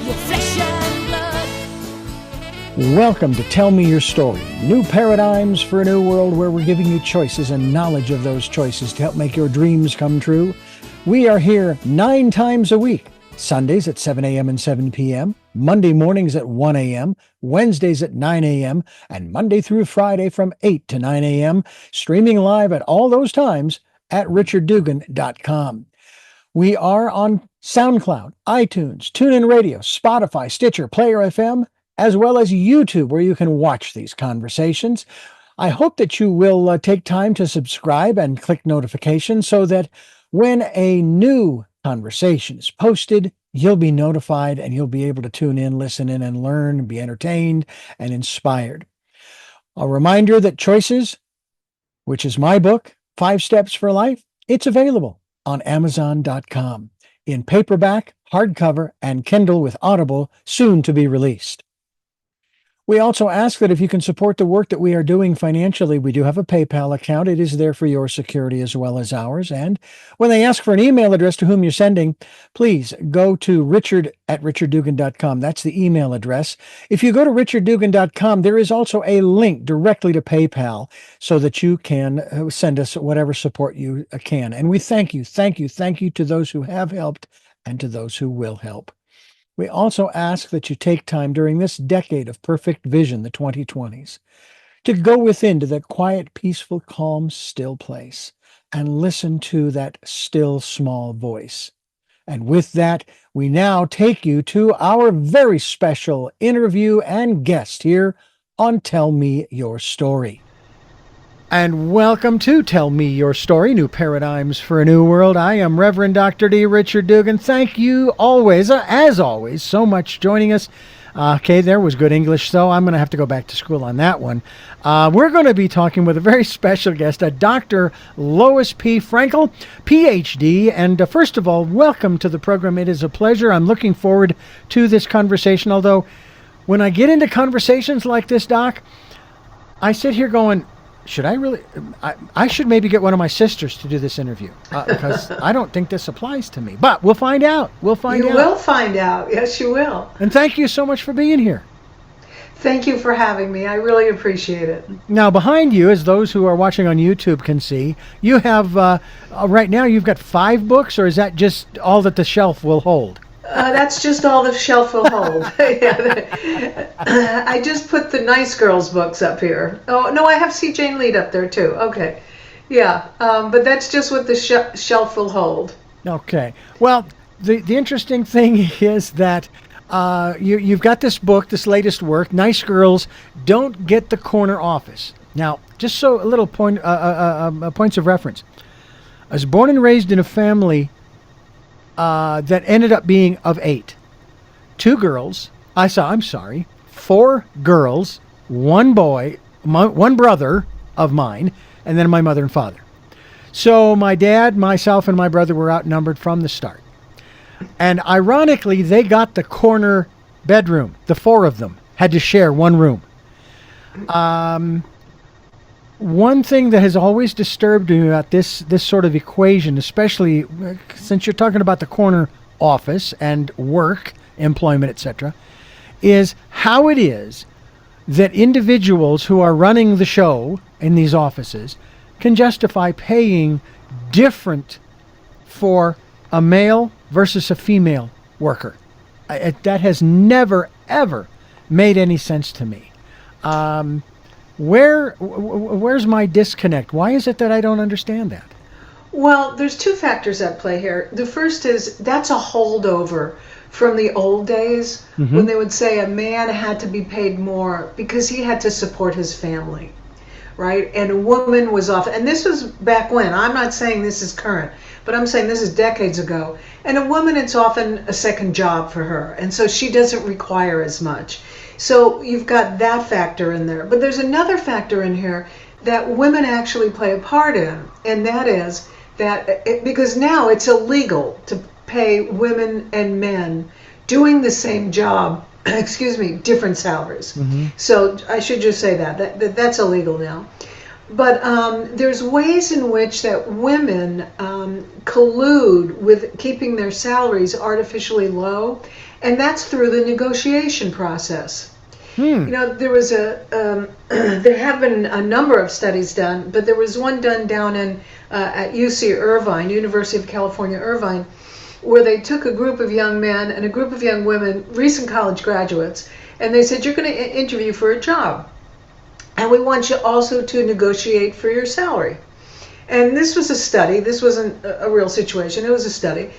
your flesh and blood. Welcome to Tell Me Your Story. New paradigms for a new world where we're giving you choices and knowledge of those choices to help make your dreams come true. We are here 9 times a week. Sundays at 7 a.m. and 7 p.m., Monday mornings at 1 a.m., Wednesdays at 9 a.m., and Monday through Friday from 8 to 9 a.m., streaming live at all those times at richarddugan.com. We are on SoundCloud, iTunes, TuneIn Radio, Spotify, Stitcher, Player FM, as well as YouTube, where you can watch these conversations. I hope that you will take time to subscribe and click notifications so that when a new conversation is posted, you'll be notified and you'll be able to tune in, listen in, and learn, be entertained and inspired. A reminder that Choices, which is my book, 5 Steps for Life, it's available on Amazon.com in paperback, hardcover, and Kindle with Audible, soon to be released. We also ask that if you can support the work that we are doing financially, we do have a PayPal account. It is there for your security as well as ours. And when they ask for an email address to whom you're sending, please go to richard@richarddugan.com. That's the email address. If you go to richarddugan.com, there is also a link directly to PayPal so that you can send us whatever support you can. And we thank you to those who have helped and to those who will help. We also ask that you take time during this decade of perfect vision, the 2020s, to go within to that quiet, peaceful, calm, still place and listen to that still, small voice. And with that, we now take you to our very special interview and guest here on Tell Me Your Story. And welcome to Tell Me Your Story, New Paradigms for a New World. I am Reverend Dr. D. Richard Dugan. Thank you always, as always, so much joining us. Okay, there was good English, so I'm going to have to go back to school on that one. We're going to be talking with a very special guest, Dr. Lois P. Frankel, Ph.D. And first of all, welcome to the program. It is a pleasure. I'm looking forward to this conversation, although when I get into conversations like this, Doc, I sit here going, should I really? I should maybe get one of my sisters to do this interview because I don't think this applies to me. But we'll find out. You will find out. Yes, you will. And thank you so much for being here. Thank you for having me. I really appreciate it. Now, behind you, as those who are watching on YouTube can see, you have, right now, you've got 5 books, or is that just all that the shelf will hold? That's just all the shelf will hold. I just put the nice girls books up here. Oh, no, I have C. Jane Lead up there too. Okay. Yeah, but that's just what the shelf will hold. Okay. Well, the interesting thing is that you've got this book, this latest work, Nice Girls Don't Get the Corner Office. Now, just so a little points of reference. I was born and raised in a family that ended up being of 8. 2 girls. 4 girls, 1 boy, 1 brother of mine, and then my mother and father. So my dad, myself, and my brother were outnumbered from the start. And ironically, they got the corner bedroom. The 4 of them had to share 1 room. One thing that has always disturbed me about this sort of equation, especially since you're talking about the corner office and work, employment, etc., is how it is that individuals who are running the show in these offices can justify paying different for a male versus a female worker. That has never, ever made any sense to me. Where's my disconnect? Why is it that I don't understand that? Well, there's 2 factors at play here. The first is that's a holdover from the old days when they would say a man had to be paid more because he had to support his family, right? And a woman was off, and this was back when. I'm not saying this is current, but I'm saying this is decades ago. And a woman, it's often a second job for her, and so she doesn't require as much. So you've got that factor in there. But there's another factor in here that women actually play a part in, and that is that because now it's illegal to pay women and men doing the same job, different salaries. So I should just say that's illegal now. But there's ways in which that women collude with keeping their salaries artificially low, and that's through the negotiation process. You know, there was there have been a number of studies done, but there was one done down in at UC Irvine, University of California, Irvine, where they took a group of young men and a group of young women, recent college graduates, and they said, you're going to interview for a job. And we want you also to negotiate for your salary. And this was a study. This wasn't a real situation. It was a study.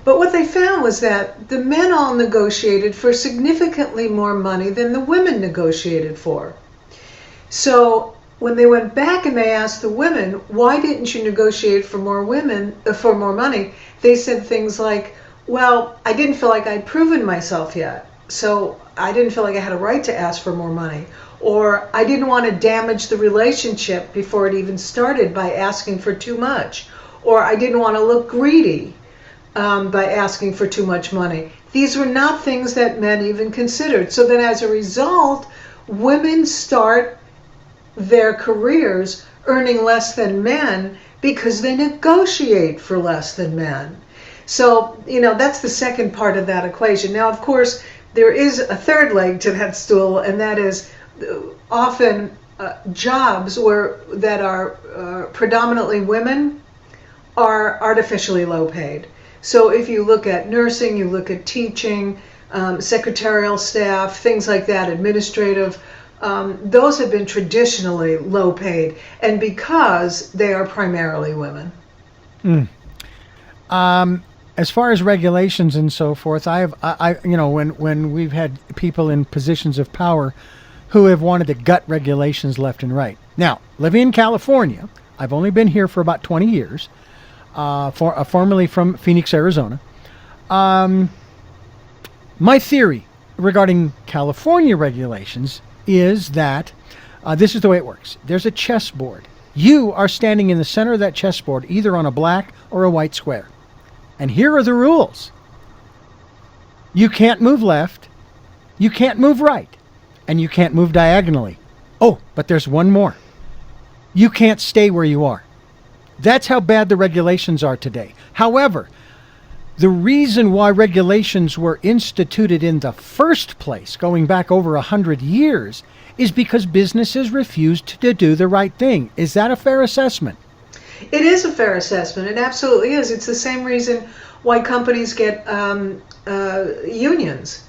But what they found was that the men all negotiated for significantly more money than the women negotiated for. So when they went back and they asked the women, why didn't you negotiate for more money? They said things like, well, I didn't feel like I'd proven myself yet. So I didn't feel like I had a right to ask for more money. Or I didn't want to damage the relationship before it even started by asking for too much. Or I didn't want to look greedy by asking for too much money. These were not things that men even considered. So then as a result, women start their careers earning less than men because they negotiate for less than men. So, you know, that's the second part of that equation. Now, of course, there is a third leg to that stool, and that is often jobs that are predominantly women are artificially low paid. So if you look at nursing, you look at teaching, secretarial staff, things like that, administrative, those have been traditionally low paid, and because they are primarily women. As far as regulations and so forth, I you know, when we've had people in positions of power who have wanted to gut regulations left and right. Now, living in California, I've only been here for about 20 years, formerly from Phoenix, Arizona. My theory regarding California regulations is that this is the way it works. There's a chessboard. You are standing in the center of that chessboard, either on a black or a white square. And here are the rules. You can't move left, you can't move right, and you can't move diagonally. Oh, but there's one more. You can't stay where you are. That's how bad the regulations are today. However, the reason why regulations were instituted in the first place, going back over 100 years, is because businesses refused to do the right thing. Is that a fair assessment? It is a fair assessment. It absolutely is. It's the same reason why companies get unions,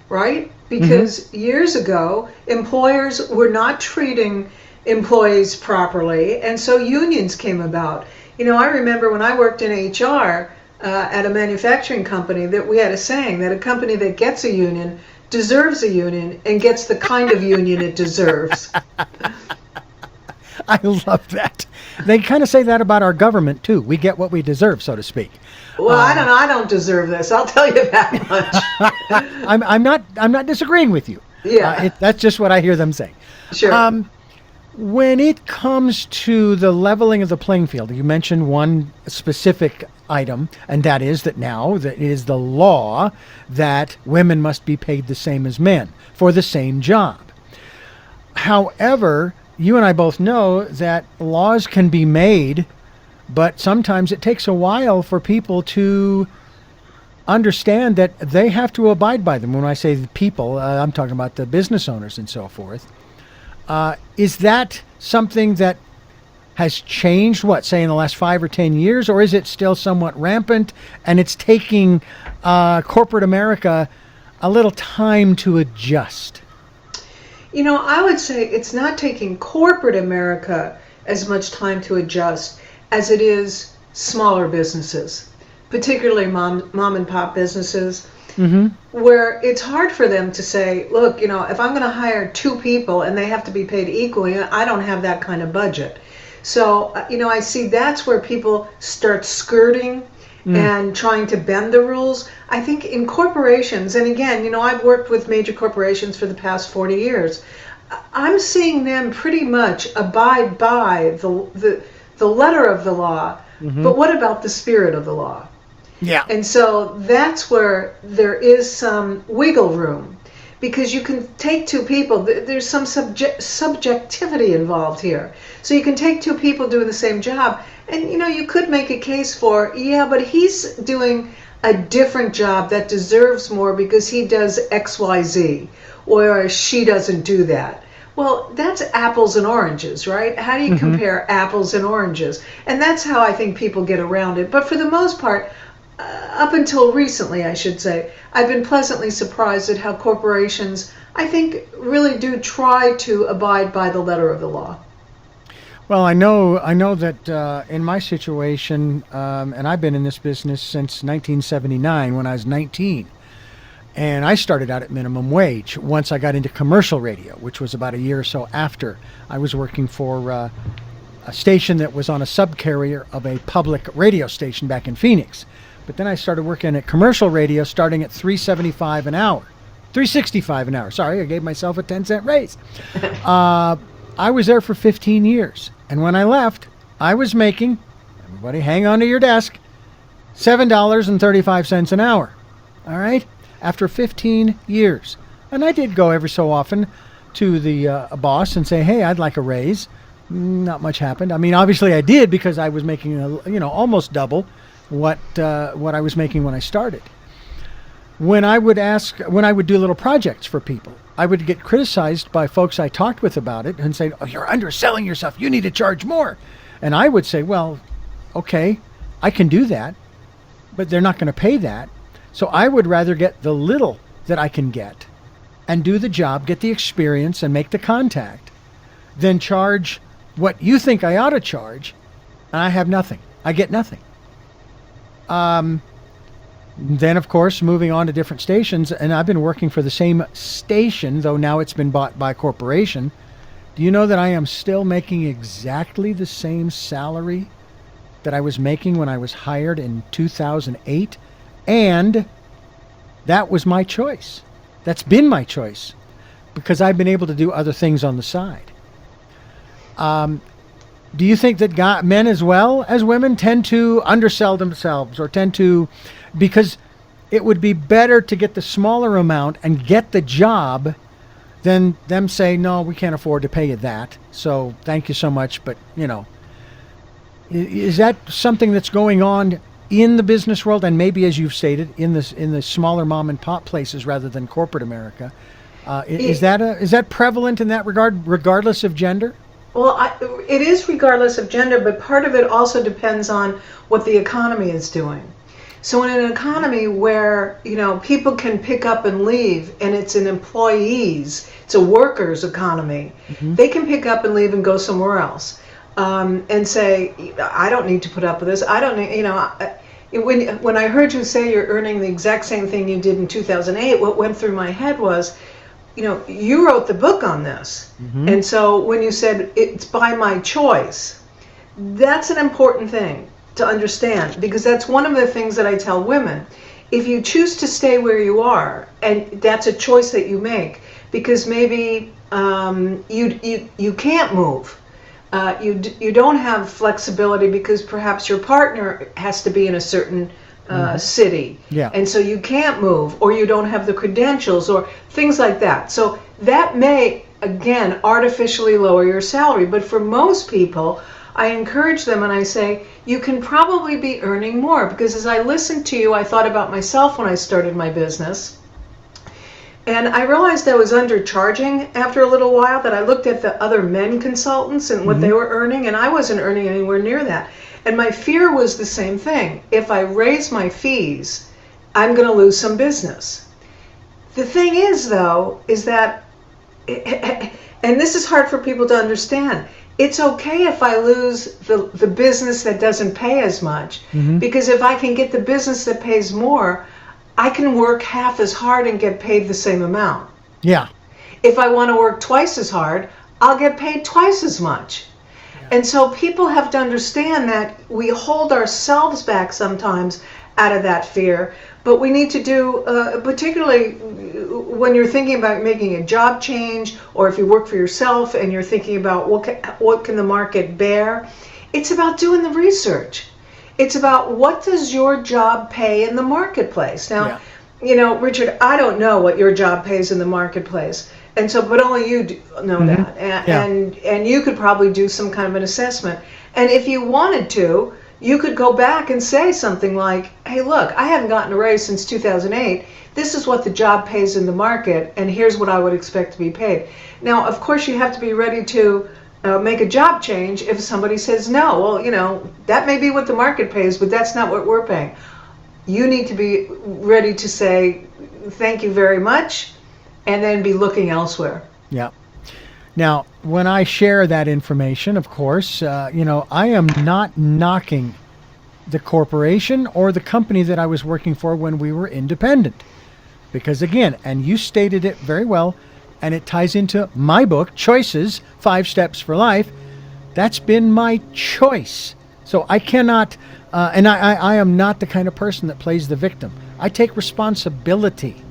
right? Because years ago, employers were not treating employees properly, and so unions came about. You know, I remember when I worked in HR at a manufacturing company that we had a saying that a company that gets a union deserves a union and gets the kind of union it deserves. I love that. They kind of say that about our government too. We get what we deserve, so to speak. Well, I don't deserve this. I'll tell you that much. I'm not disagreeing with you. Yeah, that's just what I hear them say. Sure. When it comes to the leveling of the playing field, you mentioned one specific item, and that is that now that it is the law that women must be paid the same as men for the same job. However, you and I both know that laws can be made, but sometimes it takes a while for people to understand that they have to abide by them. When I say the people, I'm talking about the business owners and so forth. Is that something that has changed, say in the last 5 or 10 years, or is it still somewhat rampant and it's taking corporate America a little time to adjust? You know, I would say it's not taking corporate America as much time to adjust as it is smaller businesses, particularly mom and pop businesses, where it's hard for them to say, look, you know, if I'm going to hire 2 people and they have to be paid equally, I don't have that kind of budget. So, you know, I see that's where people start skirting and trying to bend the rules. I think in corporations, and again, you know, I've worked with major corporations for the past 40 years. I'm seeing them pretty much abide by the letter of the law, but what about the spirit of the law? Yeah. And so that's where there is some wiggle room, because you can take two people. There's some subjectivity involved here. So you can take two people doing the same job, and you could make a case for, yeah, but he's doing a different job that deserves more because he does XYZ, or she doesn't do that. Well, that's apples and oranges, right? How do you compare apples and oranges? And that's how I think people get around it. But for the most part, up until recently, I should say, I've been pleasantly surprised at how corporations, I think, really do try to abide by the letter of the law. Well, I know that in my situation, and I've been in this business since 1979 when I was 19. And I started out at minimum wage once I got into commercial radio, which was about a year or so after. I was working for a station that was on a subcarrier of a public radio station back in Phoenix. But then I started working at commercial radio starting at $3.75 an hour. $3.65 an hour. Sorry, I gave myself a 10-cent raise. I was there for 15 years. And when I left, I was making, everybody hang on to your desk, $7.35 an hour. All right? After 15 years. And I did go every so often to the boss and say, hey, I'd like a raise. Not much happened. I mean, obviously I did because I was making, almost double what I was making when I started. When I would do little projects for people, I would get criticized by folks I talked with about it and say, oh, you're underselling yourself. You need to charge more. And I would say, well, okay, I can do that, but they're not going to pay that. So I would rather get the little that I can get and do the job, get the experience, and make the contact than charge what you think I ought to charge, and I have nothing. I get nothing. Then, of course, moving on to different stations, and I've been working for the same station, though now it's been bought by a corporation. Do you know that I am still making exactly the same salary that I was making when I was hired in 2008? And that was my choice. That's been my choice because I've been able to do other things on the side. Do you think that men as well as women tend to undersell themselves or because it would be better to get the smaller amount and get the job than them say, no, we can't afford to pay you that. So thank you so much. But, is that something that's going on in the business world, and maybe, as you've stated, in the smaller mom and pop places rather than corporate America? Is that prevalent in that regard, regardless of gender? Well, it is regardless of gender, but part of it also depends on what the economy is doing. So in an economy where people can pick up and leave, and it's an it's a workers' economy, they can pick up and leave and go somewhere else. And say, I don't need to put up with this. I don't need, when I heard you say you're earning the exact same thing you did in 2008, what went through my head was, you wrote the book on this. And so when you said it's by my choice, that's an important thing to understand, because that's one of the things that I tell women. If you choose to stay where you are, and that's a choice that you make, because maybe you can't move. You don't have flexibility because perhaps your partner has to be in a certain city, and so you can't move, or you don't have the credentials, or things like that. So that may, again, artificially lower your salary. But for most people, I encourage them and I say, you can probably be earning more, because as I listened to you, I thought about myself when I started my business. And I realized I was undercharging after a little while, that I looked at the other men consultants and what they were earning, and I wasn't earning anywhere near that. And my fear was the same thing. If I raise my fees, I'm going to lose some business. The thing is, though, is that, and this is hard for people to understand, it's okay if I lose the business that doesn't pay as much, because if I can get the business that pays more, I can work half as hard and get paid the same amount. Yeah. If I want to work twice as hard, I'll get paid twice as much. Yeah. And so people have to understand that we hold ourselves back sometimes out of that fear, but we need to do, particularly when you're thinking about making a job change, or if you work for yourself and you're thinking about what can the market bear, it's about doing the research. It's about, what does your job pay in the marketplace? Now, Richard, I don't know what your job pays in the marketplace. And so, but only you know that. And you could probably do some kind of an assessment. And if you wanted to, you could go back and say something like, hey, look, I haven't gotten a raise since 2008. This is what the job pays in the market, and here's what I would expect to be paid. Now, of course, you have to be ready to make a job change if somebody says no. Well, that may be what the market pays, but that's not what we're paying. You need to be ready to say, thank you very much, and then be looking elsewhere. Yeah. Now, when I share that information, of course, I am not knocking the corporation or the company that I was working for when we were independent. Because again, and you stated it very well, and it ties into my book, Choices, 5 Steps for Life. That's been my choice. So I cannot, and I am not the kind of person that plays the victim. I take responsibility.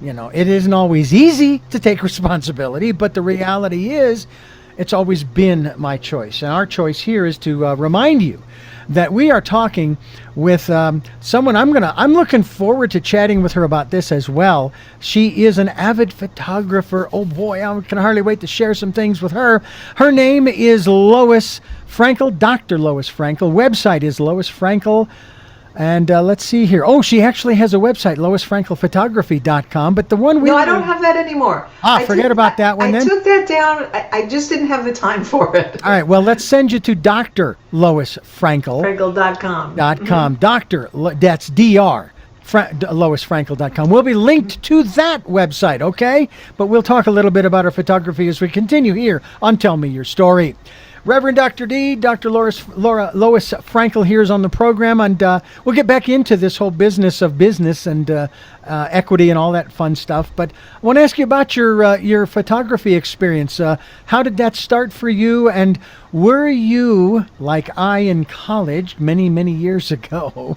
It isn't always easy to take responsibility, but the reality is it's always been my choice. And our choice here is to remind you that we are talking with someone. I'm looking forward to chatting with her about this as well. She is an avid photographer. Oh boy, I can hardly wait to share some things with her. Her name is Lois Frankel, Dr. Lois Frankel. Website is Lois Frankel. And let's see here. Oh, she actually has a website, loisfrankelphotography.com. But the one I don't have that anymore. Forget about that one then. I took that down. I just didn't have the time for it. All right. Well, let's send you to Dr. Lois Frankel. Frankel.com. .com. Doctor, that's DR. LoisFrankel.com. We'll be linked to that website, okay? But we'll talk a little bit about her photography as we continue here on Tell Me Your Story. Reverend Dr. D, Dr. Lois Frankel here is on the program, and we'll get back into this whole business of business and equity and all that fun stuff. But I want to ask you about your photography experience. How did that start for you? And were you, like I in college many, many years ago,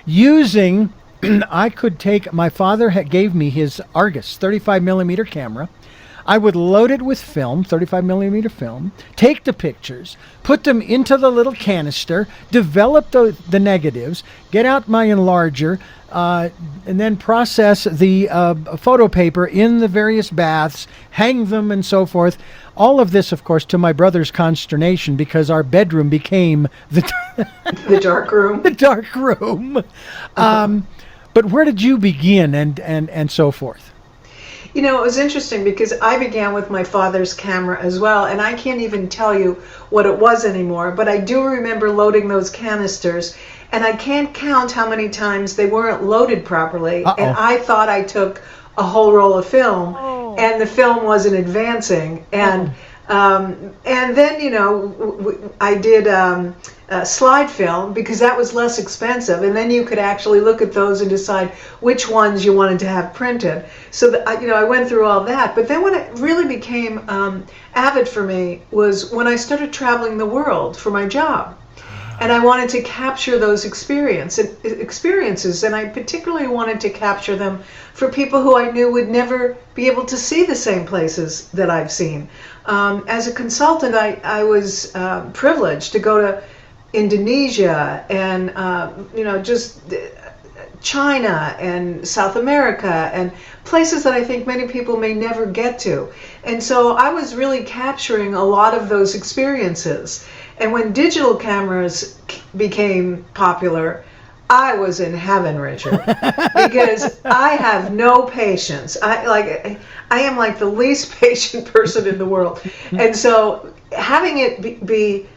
using, my father gave me his Argus 35 millimeter camera. I would load it with film, 35 millimeter film, take the pictures, put them into the little canister, develop the negatives, get out my enlarger, and then process the photo paper in the various baths, hang them and so forth. All of this, of course, to my brother's consternation, because our bedroom became the dark room. The dark room. But where did you begin and so forth? It was interesting because I began with my father's camera as well, and I can't even tell you what it was anymore, but I do remember loading those canisters, and I can't count how many times they weren't loaded properly. And I thought I took a whole roll of film, and the film wasn't advancing. And then, I did slide film because that was less expensive, and then you could actually look at those and decide which ones you wanted to have printed. So I went through all that. But then when it really became avid for me was when I started traveling the world for my job. And I wanted to capture those experiences, and I particularly wanted to capture them for people who I knew would never be able to see the same places that I've seen. As a consultant, I was privileged to go to Indonesia and just China and South America and places that I think many people may never get to. And so I was really capturing a lot of those experiences. And when digital cameras became popular, I was in heaven, Richard, because I have no patience. I am like the least patient person in the world. And so having it be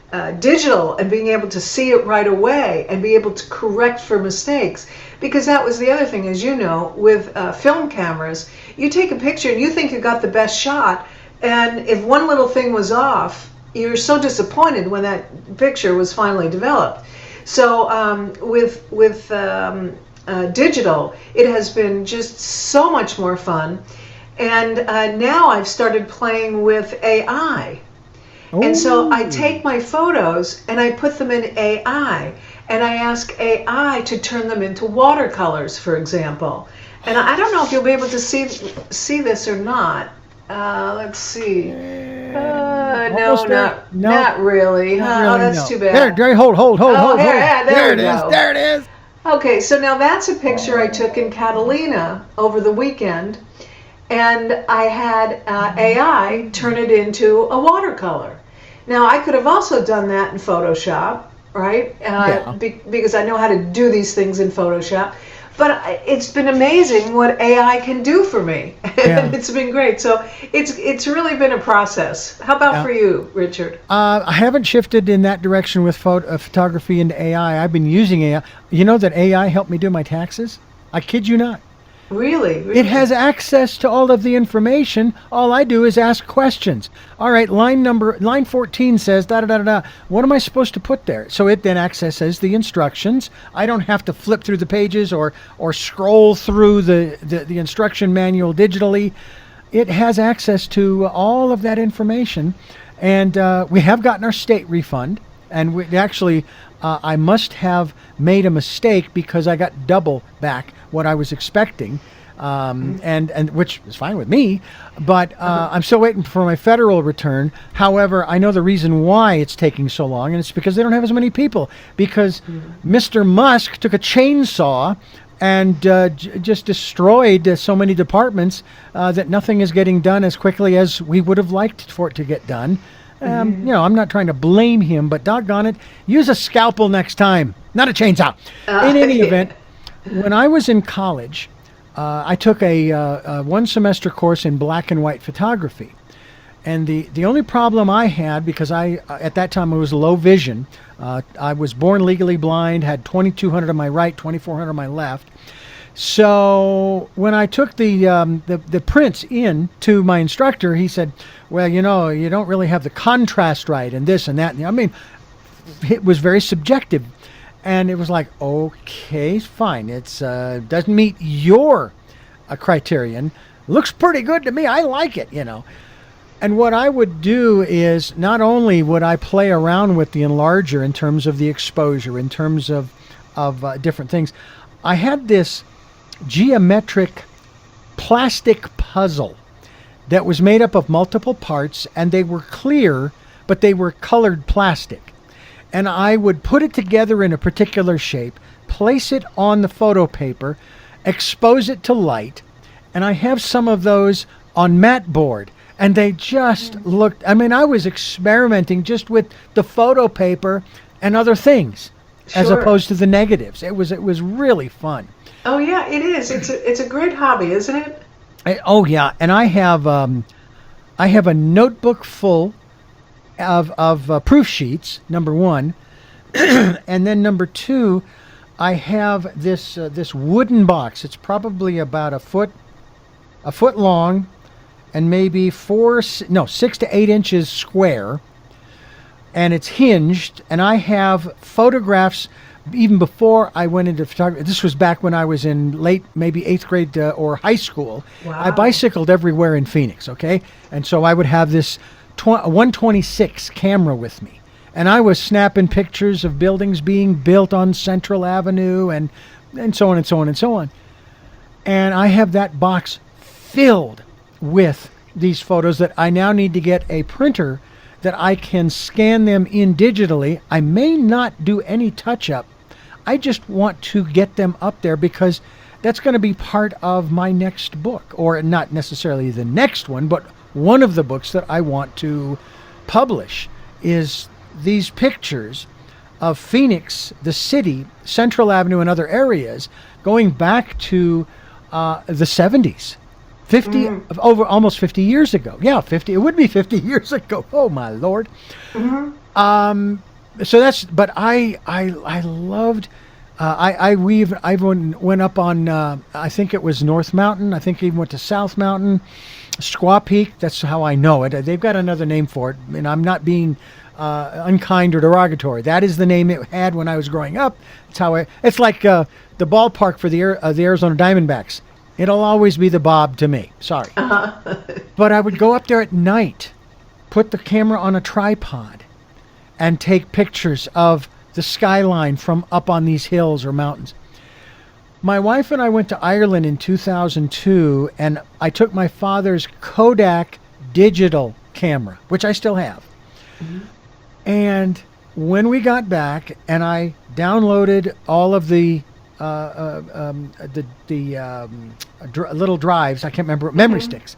digital and being able to see it right away and be able to correct for mistakes, because that was the other thing, as you know, with film cameras, you take a picture and you think you got the best shot, and if one little thing was off, you're so disappointed when that picture was finally developed. So with digital, it has been just so much more fun. And now I've started playing with AI. And so I take my photos and I put them in AI, and I ask AI to turn them into watercolors, for example. And I don't know if you'll be able to see this or not. Let's see. No, not really. Not really, that's no. too bad. There, hold. There it is. go. There it is. Okay, so now that's a picture I took in Catalina over the weekend, and I had AI turn it into a watercolor. Now, I could have also done that in Photoshop, right? Because I know how to do these things in Photoshop. But it's been amazing what AI can do for me. Yeah. It's been great. So it's really been a process. How about for you, Richard? I haven't shifted in that direction with photography into AI. I've been using AI. You know that AI helped me do my taxes? I kid you not. Really? It has access to all of the information. All I do is ask questions. All right, line 14 says da da da da. What am I supposed to put there? So it then accesses the instructions. I don't have to flip through the pages or scroll through the instruction manual digitally. It has access to all of that information, and we have gotten our state refund. And we actually, I must have made a mistake because I got double back what I was expecting, and which is fine with me. But I'm still waiting for my federal return. However, I know the reason why it's taking so long, and it's because they don't have as many people. Because Mr. Musk took a chainsaw and just destroyed so many departments that nothing is getting done as quickly as we would have liked for it to get done. I'm not trying to blame him, but doggone it, use a scalpel next time, not a chainsaw. In any event, when I was in college, I took a one-semester course in black and white photography. And the only problem I had, because at that time I was low vision, I was born legally blind, had 2200 on my right, 2400 on my left. So when I took the prints in to my instructor, he said, well, you don't really have the contrast right and this and that. I mean, it was very subjective. And it was like, okay, fine. It's doesn't meet your criterion. Looks pretty good to me. I like it, And what I would do is not only would I play around with the enlarger in terms of the exposure, in terms of different things, I had this geometric plastic puzzle that was made up of multiple parts, and they were clear, but they were colored plastic. And I would put it together in a particular shape, place it on the photo paper, expose it to light, and I have some of those on mat board. And they just looked, I was experimenting just with the photo paper and other things, as opposed to the negatives. It was really fun. Oh yeah, it is. It's a great hobby, isn't it? Oh yeah, and I have a notebook full of proof sheets. Number one, and then number two, I have this wooden box. It's probably about a foot long, and maybe 6 to 8 inches square, and it's hinged. And I have photographs. Even before I went into photography, this was back when I was in maybe 8th grade or high school. Wow. I bicycled everywhere in Phoenix, okay? And so I would have this 126 camera with me. And I was snapping pictures of buildings being built on Central Avenue and so on and so on and so on. And I have that box filled with these photos that I now need to get a printer that I can scan them in digitally. I may not do any touch-up. I just want to get them up there because that's going to be part of my next book, or not necessarily the next one, but one of the books that I want to publish is these pictures of Phoenix, the city, Central Avenue, and other areas going back to the 70s. Over almost 50 years ago. Yeah, 50. It would be 50 years ago. Oh my Lord. So that's. But I loved. I went up on. I think it was North Mountain. I think I even went to South Mountain, Squaw Peak. That's how I know it. They've got another name for it, and I'm not being unkind or derogatory. That is the name it had when I was growing up. It's how it's like the ballpark for the Arizona Diamondbacks. It'll always be the Bob to me. Sorry. But I would go up there at night, put the camera on a tripod, and take pictures of the skyline from up on these hills or mountains. My wife and I went to Ireland in 2002, and I took my father's Kodak digital camera, which I still have. And when we got back and I downloaded all of the little drives. I can't remember, memory sticks,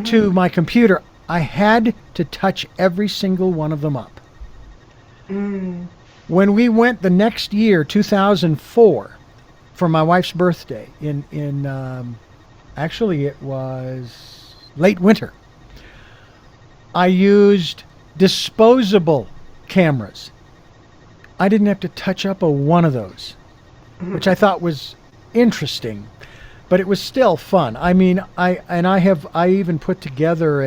to my computer. I had to touch every single one of them up. When we went the next year, 2004, for my wife's birthday, actually it was late winter, I used disposable cameras. I didn't have to touch up a one of those, which I thought was interesting, but it was still fun. I mean, I even put together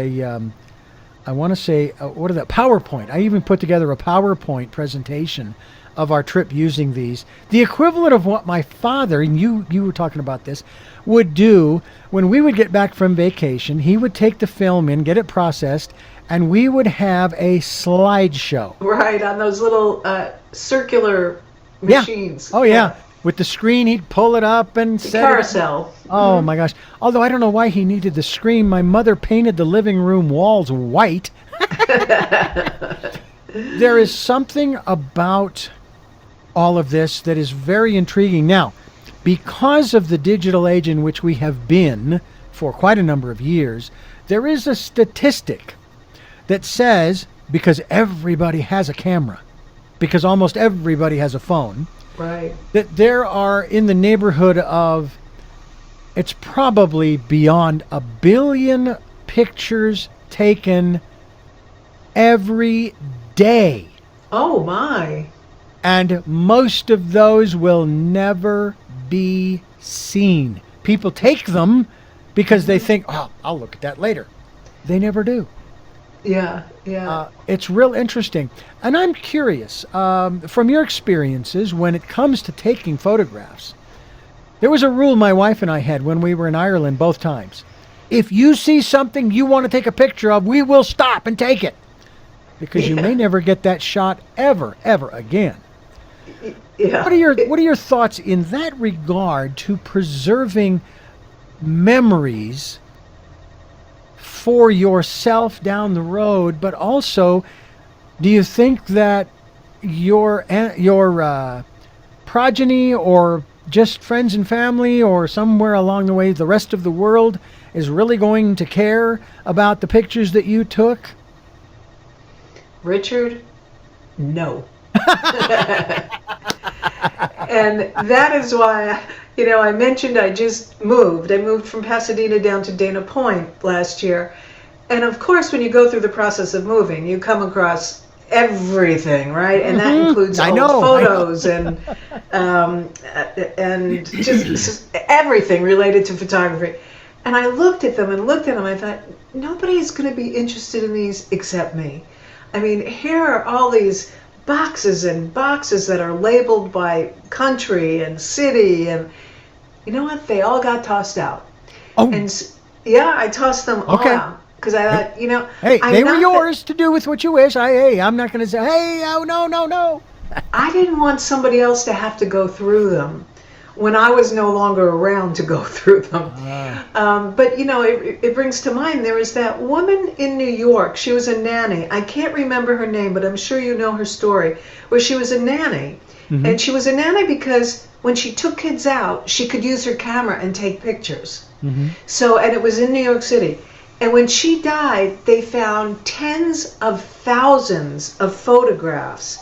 PowerPoint. I even put together a PowerPoint presentation of our trip using these. The equivalent of what my father, and you were talking about this, would do when we would get back from vacation. He would take the film in, get it processed, and we would have a slideshow. Right, on those little circular machines. Yeah. Oh, yeah. With the screen, he'd pull it up and set carousel. Oh, my gosh. Although I don't know why he needed the screen. My mother painted the living room walls white. There is something about all of this that is very intriguing. Now, because of the digital age in which we have been for quite a number of years, there is a statistic that says, because everybody has a camera, because almost everybody has a phone, right, that there are in the neighborhood of, it's probably beyond 1 billion pictures taken every day. Oh my. And most of those will never be seen. People take them because they think, oh, I'll look at that later. They never do. Yeah. It's real interesting. And I'm curious, from your experiences when it comes to taking photographs, there was a rule my wife and I had when we were in Ireland both times. If you see something you want to take a picture of, we will stop and take it. Because you may never get that shot ever again. Yeah. What are your thoughts in that regard to preserving memories for yourself down the road, but also, do you think that your progeny or just friends and family or somewhere along the way the rest of the world is really going to care about the pictures that you took? Richard, no. And that is why, I mentioned I just moved. I moved from Pasadena down to Dana Point last year. And of course, when you go through the process of moving, you come across everything, right? And that includes old photos and just everything related to photography. And I looked at them, I thought, nobody's going to be interested in these except me. I mean, here are all these boxes and boxes that are labeled by country and city, and you know what? They all got tossed out. Oh. And yeah, I tossed them all out because I thought, hey, they were yours to do with what you wish. I'm not going to say, hey, oh, no. I didn't want somebody else to have to go through them when I was no longer around to go through them. But it brings to mind, there was that woman in New York. She was a nanny. I can't remember her name, but I'm sure you know her story, where she was a nanny. Mm-hmm. And she was a nanny because when she took kids out, she could use her camera and take pictures. Mm-hmm. And it was in New York City. And when she died, they found tens of thousands of photographs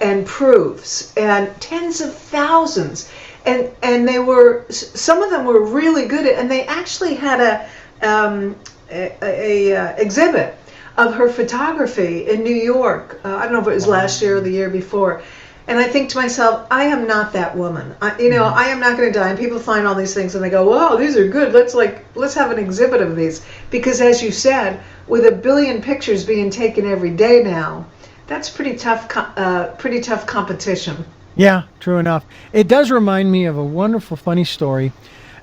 and proofs, and tens of thousands. And they were, some of them were really good, and they actually had a exhibit of her photography in New York. I don't know if it was last year or the year before. And I think to myself, I am not that woman. I am not going to die. And people find all these things and they go, wow, these are good. Let's have an exhibit of these. Because as you said, with 1 billion pictures being taken every day now, that's pretty tough competition. Yeah, true enough. It does remind me of a wonderful, funny story.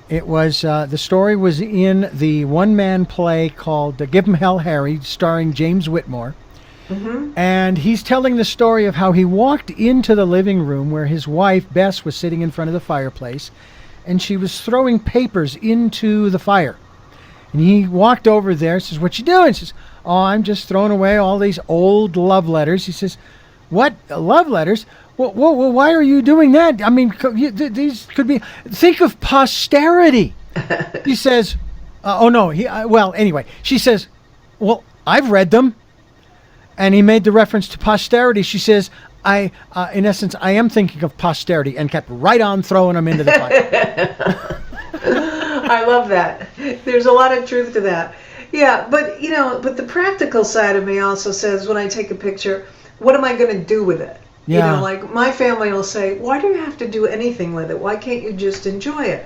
It was, the story was in the one-man play called Give 'Em Hell, Harry, starring James Whitmore. Mm-hmm. And he's telling the story of how he walked into the living room where his wife, Bess, was sitting in front of the fireplace, and she was throwing papers into the fire. And he walked over there and says, "What you doing?" She says, "Oh, I'm just throwing away all these old love letters." He says, What? Love letters? Well, why are you doing that? I mean, these could be... Think of posterity. He says, oh, no. Anyway, she says, well, I've read them. And he made the reference to posterity. She says, in essence, I am thinking of posterity, and kept right on throwing them into the fire. I love that. There's a lot of truth to that. Yeah, but the practical side of me also says, when I take a picture, what am I going to do with it? Yeah. Like my family will say, why do you have to do anything with it? Why can't you just enjoy it?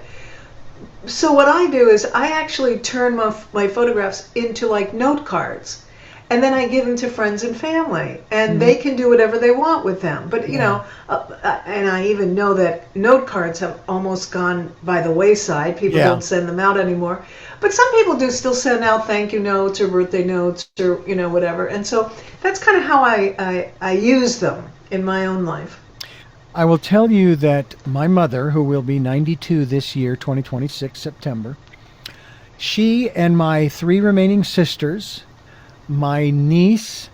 So what I do is I actually turn my photographs into like note cards. And then I give them to friends and family, and they can do whatever they want with them. But, and I even know that note cards have almost gone by the wayside. People don't send them out anymore. But some people do still send out thank you notes or birthday notes or, whatever. And so that's kind of how I use them in my own life. I will tell you that my mother, who will be 92 this year, 2026, September, she and my 3 remaining sisters, my niece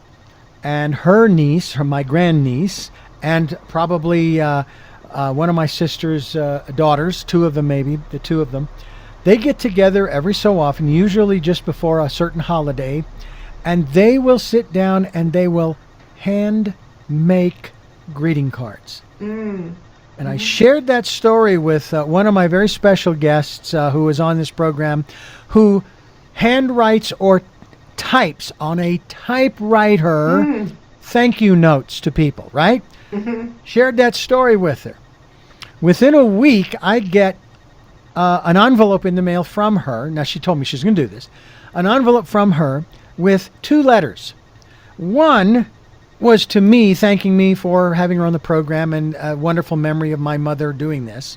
and her niece, my grandniece, and probably one of my sister's daughters, 2 of them maybe, the 2 of them, they get together every so often, usually just before a certain holiday, and they will sit down and they will hand make greeting cards. And I shared that story with one of my very special guests who was on this program, who handwrites or types on a typewriter thank you notes to people, right? Shared that story with her. Within a week, I get an envelope in the mail from her. Now, she told me she's going to do this. An envelope from her with 2 letters. One was to me, thanking me for having her on the program and a wonderful memory of my mother doing this.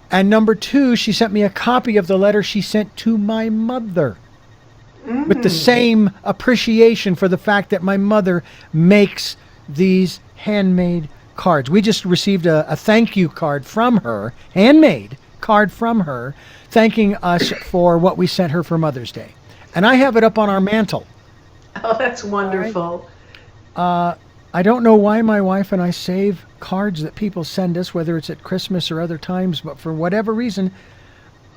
And number 2, she sent me a copy of the letter she sent to my mother, with the same appreciation for the fact that my mother makes these handmade cards. We just received a thank you card from her, handmade card from her, thanking us for what we sent her for Mother's Day. And I have it up on our mantle. Oh, that's wonderful. I don't know why my wife and I save cards that people send us, whether it's at Christmas or other times, but for whatever reason,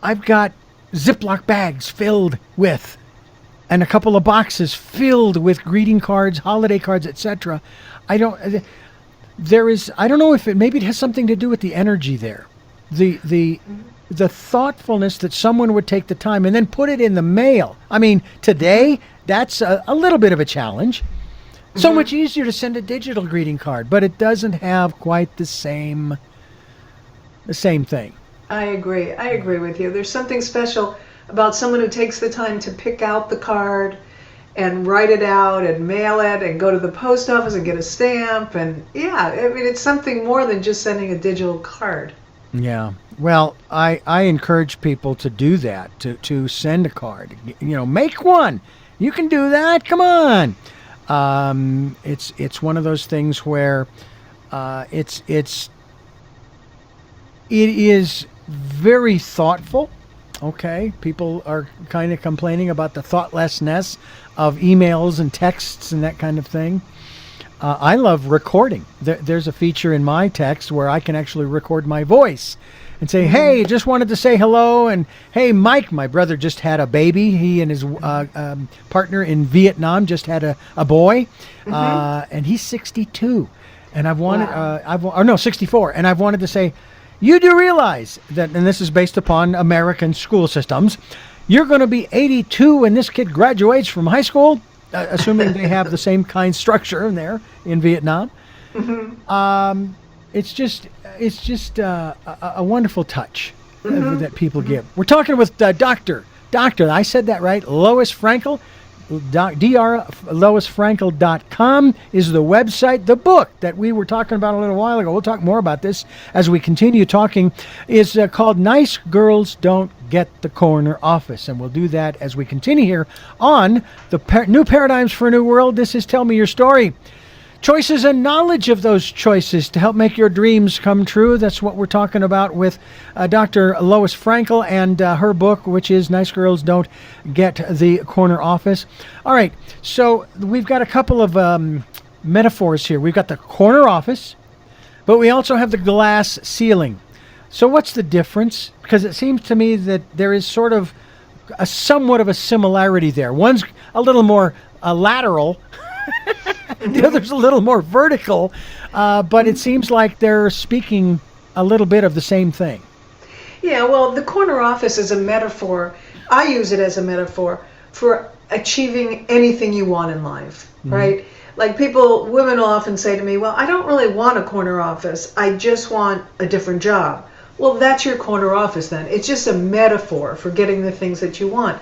I've got Ziploc bags filled with, and a couple of boxes filled with greeting cards, holiday cards, etc. I don't know if maybe it has something to do with the energy there. The thoughtfulness that someone would take the time and then put it in the mail. I mean, today, that's a little bit of a challenge. So much easier to send a digital greeting card, but it doesn't have quite the same thing. I agree with you. There's something special about someone who takes the time to pick out the card and write it out and mail it and go to the post office and get a stamp. And it's something more than just sending a digital card. Yeah. Well, I encourage people to do that, to send a card. Make one. You can do that. Come on. It's one of those things where it is very thoughtful. Okay, people are kind of complaining about the thoughtlessness of emails and texts and that kind of thing. I love recording. There's a feature in my text where I can actually record my voice and say, hey, just wanted to say hello. And hey, Mike, my brother just had a baby. He and his partner in Vietnam just had a boy, and he's 62. And I've wanted, 64. And I've wanted to say, you do realize that, and this is based upon American school systems, you're going to be 82 when this kid graduates from high school, assuming they have the same kind of structure in there in Vietnam. It's just a wonderful touch that people give. We're talking with Dr. I said that right, Lois Frankel. LoisFrankel.com is the website. The book that we were talking about a little while ago, we'll talk more about this as we continue talking, is called Nice Girls Don't Get the Corner Office. And we'll do that as we continue here on the New Paradigms for a New World. This is Tell Me Your Story. Choices and knowledge of those choices to help make your dreams come true. That's what we're talking about with Dr. Lois Frankel and her book, which is Nice Girls Don't Get the Corner Office. All right, so we've got a couple of metaphors here. We've got the corner office, but we also have the glass ceiling. So what's the difference? Because it seems to me that there is sort of a somewhat of a similarity there. One's a little more lateral, the other's a little more vertical, but it seems like they're speaking a little bit of the same thing. Yeah, well, the corner office is a metaphor. I use it as a metaphor for achieving anything you want in life, right? Like women will often say to me, well, I don't really want a corner office. I just want a different job. Well, that's your corner office then. It's just a metaphor for getting the things that you want.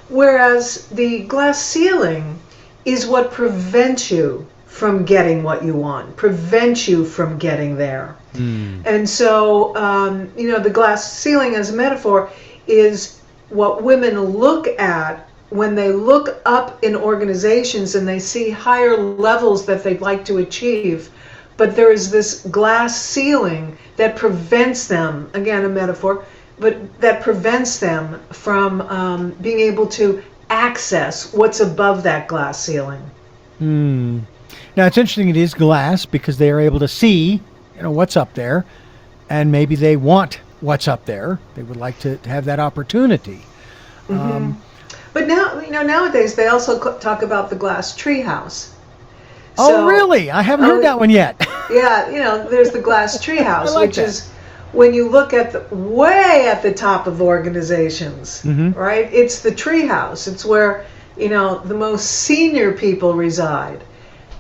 Whereas the glass ceiling is what prevents you from getting what you want, prevents you from getting there. And so, the glass ceiling as a metaphor is what women look at when they look up in organizations and they see higher levels that they'd like to achieve. But there is this glass ceiling that prevents them, again, a metaphor, but that prevents them from being able to access what's above that glass ceiling. Now, it's interesting it is glass because they are able to see, what's up there, and maybe they want what's up there. They would like to have that opportunity. But now, nowadays they also talk about the glass treehouse. Oh, really? I haven't heard that one yet. Yeah, there's the glass treehouse, like which that. is when you look at way at the top of organizations, right? It's the treehouse. It's where, the most senior people reside.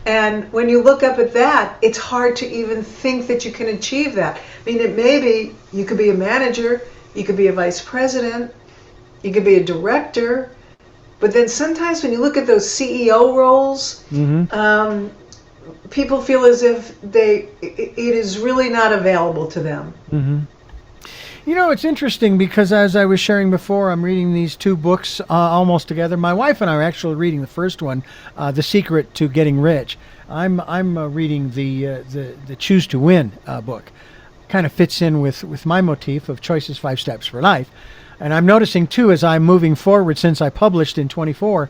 And when you look up at that, it's hard to even think that you can achieve that. I mean, maybe you could be a manager, you could be a vice president, you could be a director, but then sometimes when you look at those CEO roles, people feel as if it is really not available to them. It's interesting because as I was sharing before, I'm reading these two books almost together. My wife and I are actually reading the first one, The Secret to Getting Rich. I'm reading the Choose to Win book. Kind of fits in with my motif of Choices 5 Steps for Life. And I'm noticing too, as I'm moving forward since I published in 24,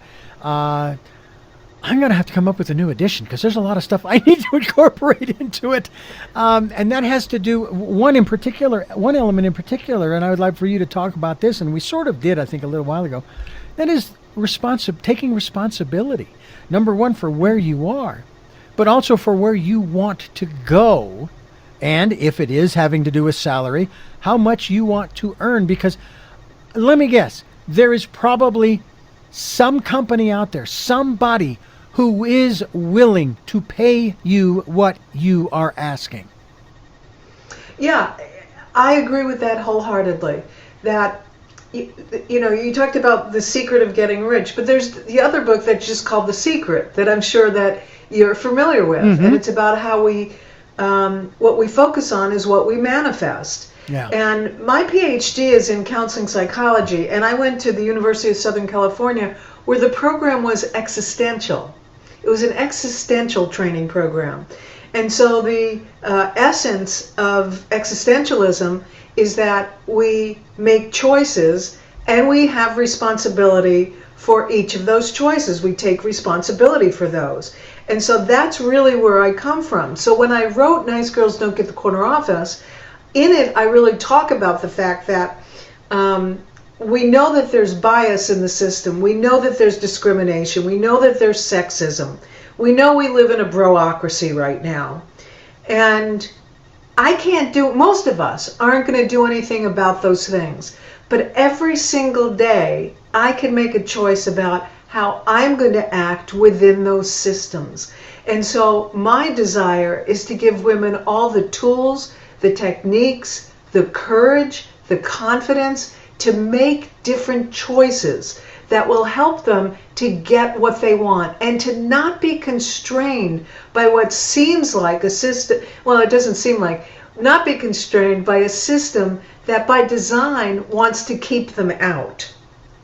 I'm going to have to come up with a new edition because there's a lot of stuff I need to incorporate into it. And that has to do, one element in particular, and I would like for you to talk about this, and we sort of did, I think, a little while ago. That is taking responsibility. Number one, for where you are, but also for where you want to go. And if it is having to do with salary, how much you want to earn. Because let me guess, there is probably some company out there, somebody who is willing to pay you what you are asking. Yeah, I agree with that wholeheartedly. That, you talked about The Secret of Getting Rich, but there's the other book that's just called The Secret that I'm sure that you're familiar with. And it's about how what we focus on is what we manifest. Yeah. And my PhD is in counseling psychology, and I went to the University of Southern California where the program was existential. It was an existential training program. And so the essence of existentialism is that we make choices and we have responsibility for each of those choices. We take responsibility for those. And so that's really where I come from. So when I wrote Nice Girls Don't Get the Corner Office, in it I really talk about the fact that we know that there's bias in the system. We know that there's discrimination. We know that there's sexism. We know we live in a broocracy right now. And most of us aren't going to do anything about those things. But every single day, I can make a choice about how I'm going to act within those systems. And so my desire is to give women all the tools, the techniques, the courage, the confidence to make different choices that will help them to get what they want and to not be constrained by what seems like a system. Well, it doesn't seem like. Not be constrained by a system that by design wants to keep them out.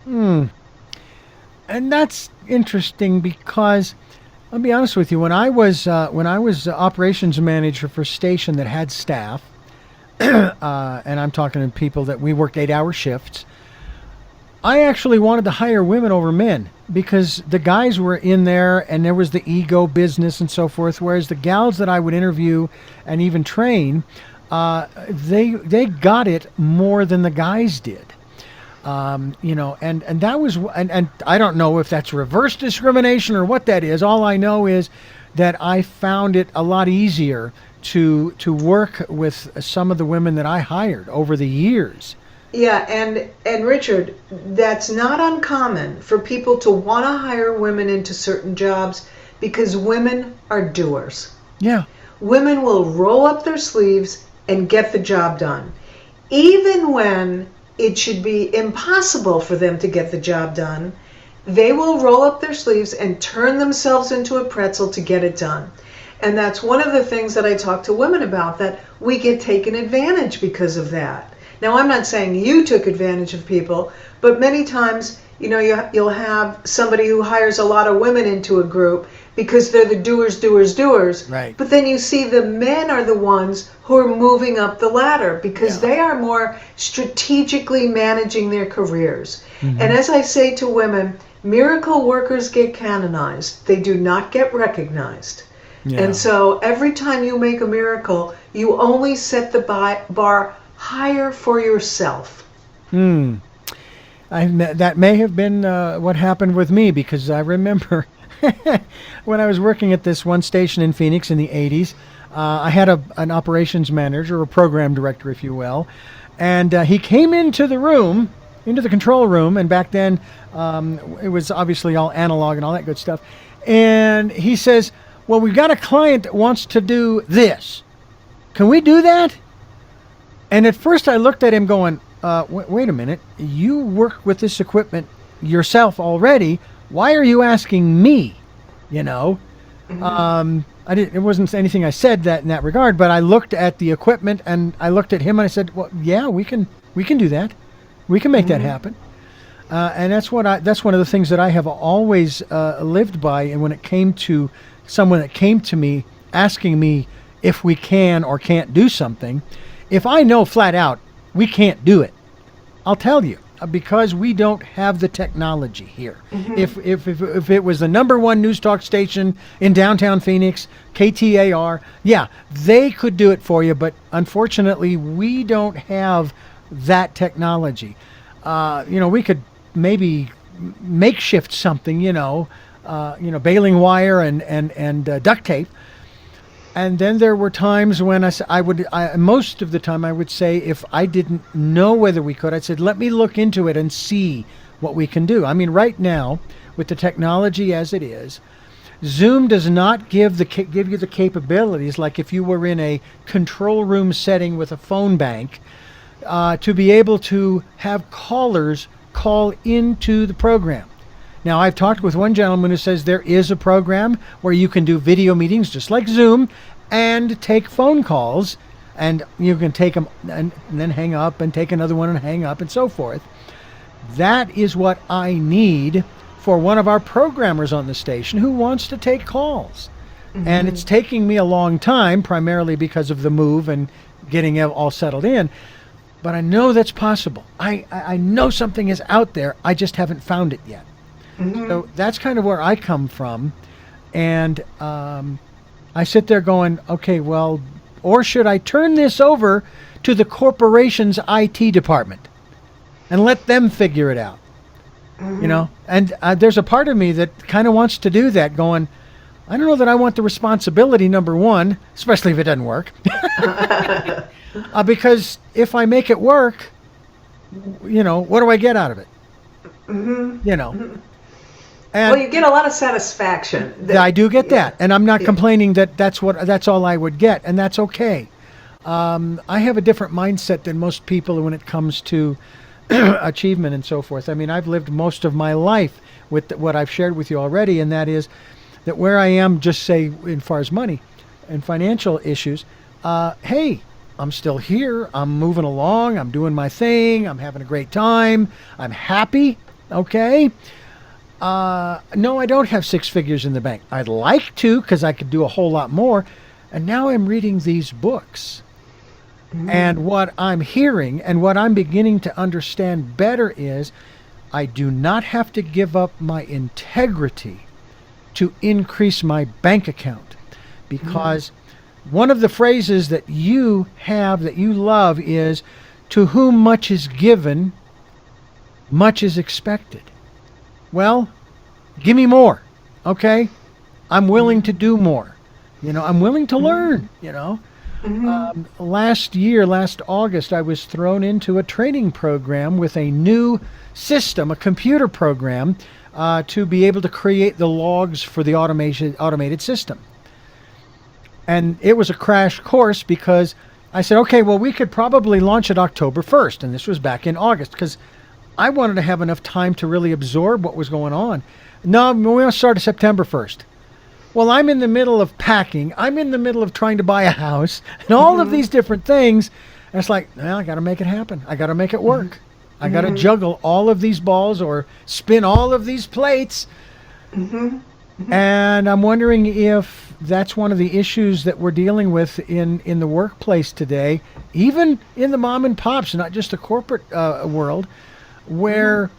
And that's interesting because I'll be honest with you, when I was operations manager for a station that had staff, and I'm talking to people that we worked 8-hour shifts, I actually wanted to hire women over men because the guys were in there and there was the ego business and so forth. Whereas the gals that I would interview and even train, they got it more than the guys did. And that was, and I don't know if that's reverse discrimination or what that is. All I know is that I found it a lot easier to work with some of the women that I hired over the years. Yeah, and Richard, that's not uncommon for people to want to hire women into certain jobs because women are doers. Yeah. Women will roll up their sleeves and get the job done, even when it should be impossible for them to get the job done. They will roll up their sleeves and turn themselves into a pretzel to get it done. And that's one of the things that I talk to women about, that we get taken advantage because of that. Now, I'm not saying you took advantage of people, but many times, you'll have somebody who hires a lot of women into a group because they're the doers. Right. But then you see the men are the ones who are moving up the ladder because they are more strategically managing their careers. Mm-hmm. And as I say to women, miracle workers get canonized. They do not get recognized. Yeah. And so every time you make a miracle, you only set the bar higher for yourself. That may have been what happened with me, because I remember when I was working at this one station in Phoenix in the 80s, I had an operations manager, or a program director, if you will, and he came into the control room, and back then it was obviously all analog and all that good stuff, and he says, well, we've got a client that wants to do this. Can we do that? And at first I looked at him going, wait a minute, you work with this equipment yourself already. Why are you asking me? Mm-hmm. It wasn't anything I said that in that regard, but I looked at the equipment and I looked at him and I said, well, yeah, we can do that. We can make that happen. And that's one of the things that I have always lived by. And when it came to someone that came to me asking me if we can or can't do something, if I know flat out we can't do it, I'll tell you, because we don't have the technology here. Mm-hmm. If it was the number one news talk station in downtown Phoenix, KTAR, yeah, they could do it for you, but unfortunately we don't have that technology. We could maybe makeshift something, baling wire and duct tape. And then there were times when most of the time I would say, if I didn't know whether we could, I said, let me look into it and see what we can do. I mean, right now, with the technology as it is, Zoom does not give you the capabilities, like if you were in a control room setting with a phone bank, to be able to have callers call into the program. Now, I've talked with one gentleman who says there is a program where you can do video meetings just like Zoom and take phone calls, and you can take them and then hang up and take another one and hang up and so forth. That is what I need for one of our programmers on the station who wants to take calls. Mm-hmm. And it's taking me a long time, primarily because of the move and getting it all settled in. But I know that's possible. I know something is out there. I just haven't found it yet. Mm-hmm. So that's kind of where I come from. And I sit there going, okay, well, or should I turn this over to the corporation's IT department and let them figure it out? Mm-hmm. And there's a part of me that kind of wants to do that, going, I don't know that I want the responsibility, number one, especially if it doesn't work. Because if I make it work, what do I get out of it? Mm-hmm. Mm-hmm. And you get a lot of satisfaction. I do get that, and I'm not complaining that's all I would get, and that's okay. I have a different mindset than most people when it comes to achievement and so forth. I mean, I've lived most of my life with what I've shared with you already, and that is that where I am, just say, as far as money and financial issues, hey, I'm still here. I'm moving along. I'm doing my thing. I'm having a great time. I'm happy. Okay. No, I don't have six figures in the bank. I'd like to, because I could do a whole lot more. And now I'm reading these books. Mm-hmm. And what I'm hearing and what I'm beginning to understand better is I do not have to give up my integrity to increase my bank account. Because one of the phrases that you have that you love is, to whom much is given, much is expected. Well, give me more, okay? I'm willing to do more. I'm willing to learn, Last August, I was thrown into a training program with a new system, a computer program, to be able to create the logs for the automated system. And it was a crash course because I said, okay, well, we could probably launch it October 1st. And this was back in August because I wanted to have enough time to really absorb what was going on. No, we want to start September 1st. Well, I'm in the middle of packing. I'm in the middle of trying to buy a house and all of these different things. And it's like, well, I got to make it happen. I got to make it work. I got to juggle all of these balls or spin all of these plates. And I'm wondering if that's one of the issues that we're dealing with in the workplace today, even in the mom and pops, not just the corporate world, where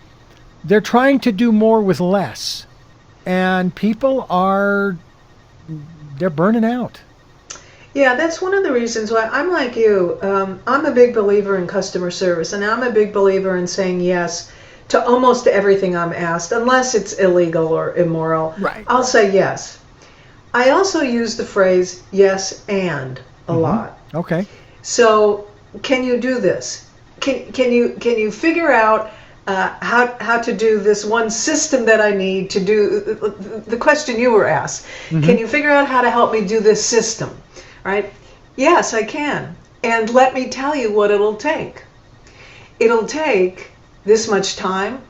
they're trying to do more with less. And people they're burning out. Yeah, that's one of the reasons why I'm like you. I'm a big believer in customer service, and I'm a big believer in saying yes to almost everything I'm asked, unless it's illegal or immoral. Right. I'll say yes. I also use the phrase yes and a lot. Okay. So, can you do this? Can you figure out how to do this one system that I need to do the question you were asked? Can you figure out how to help me do this system? Right? Yes, I can. And let me tell you what it'll take. It'll take this much time.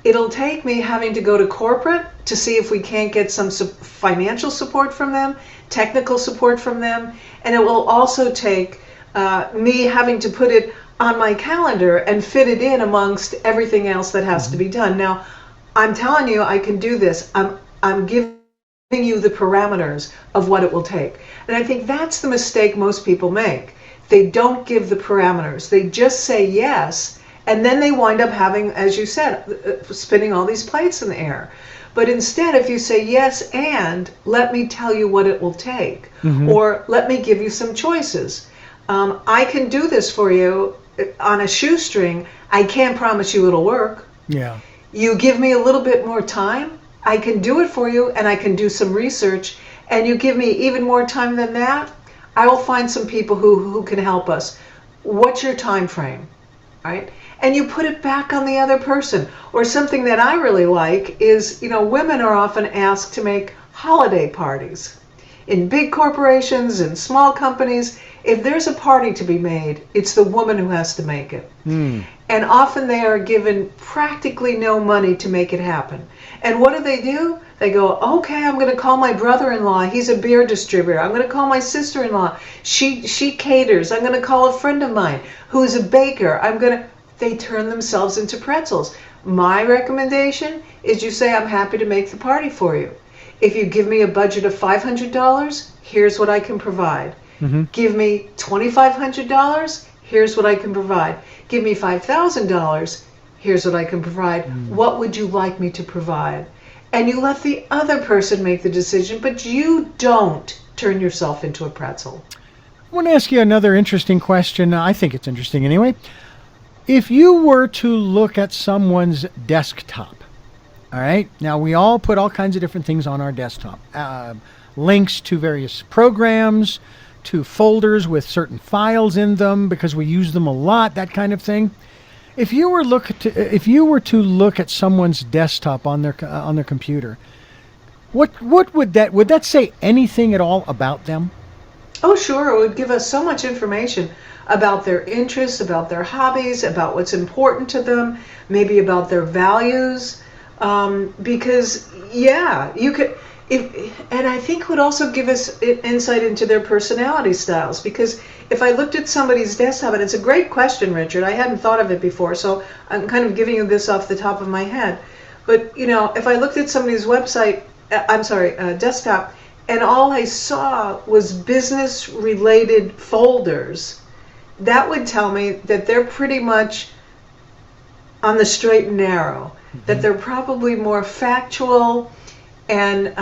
It'll take me having to go to corporate to see if we can't get some financial support from them, technical support from them, and it will also take me having to put it on my calendar and fit it in amongst everything else that has to be done. Now, I'm telling you, I can do this. I'm giving you the parameters of what it will take. And I think that's the mistake most people make. They don't give the parameters. They just say yes, and then they wind up having, as you said, spinning all these plates in the air. But instead, if you say yes and let me tell you what it will take, or let me give you some choices. I can do this for you on a shoestring. I can't promise you it'll work. Yeah. You give me a little bit more time, I can do it for you, and I can do some research. And you give me even more time than that, I will find some people who can help us. What's your time frame? Right? And you put it back on the other person. Or something that I really like is, women are often asked to make holiday parties. In big corporations, in small companies, if there's a party to be made, it's the woman who has to make it. And often they are given practically no money to make it happen. And what do? They go, okay, I'm going to call my brother-in-law. He's a beer distributor. I'm going to call my sister-in-law. She caters. I'm going to call a friend of mine who's a baker. They turn themselves into pretzels. My recommendation is you say, I'm happy to make the party for you. If you give me a budget of $500, here's what I can provide. Give me $2,500, here's what I can provide. Give me $5,000, here's what I can provide. What would you like me to provide? And you let the other person make the decision, but you don't turn yourself into a pretzel. I want to ask you another interesting question. I think it's interesting anyway. If you were to look at someone's desktop, all right, now we all put all kinds of different things on our desktop, links to various programs, to folders with certain files in them because we use them a lot, that kind of thing. If you were to look at someone's desktop on their computer, what would that say anything at all about them? Oh, sure. It would give us so much information about their interests, about their hobbies, about what's important to them, maybe about their values. Because, yeah, you could, and I think it would also give us insight into their personality styles. Because if I looked at somebody's desktop, and it's a great question, Richard, I hadn't thought of it before, so I'm kind of giving you this off the top of my head. But, if I looked at somebody's desktop, and all I saw was business-related folders, that would tell me that they're pretty much on the straight and narrow. that they're probably more factual and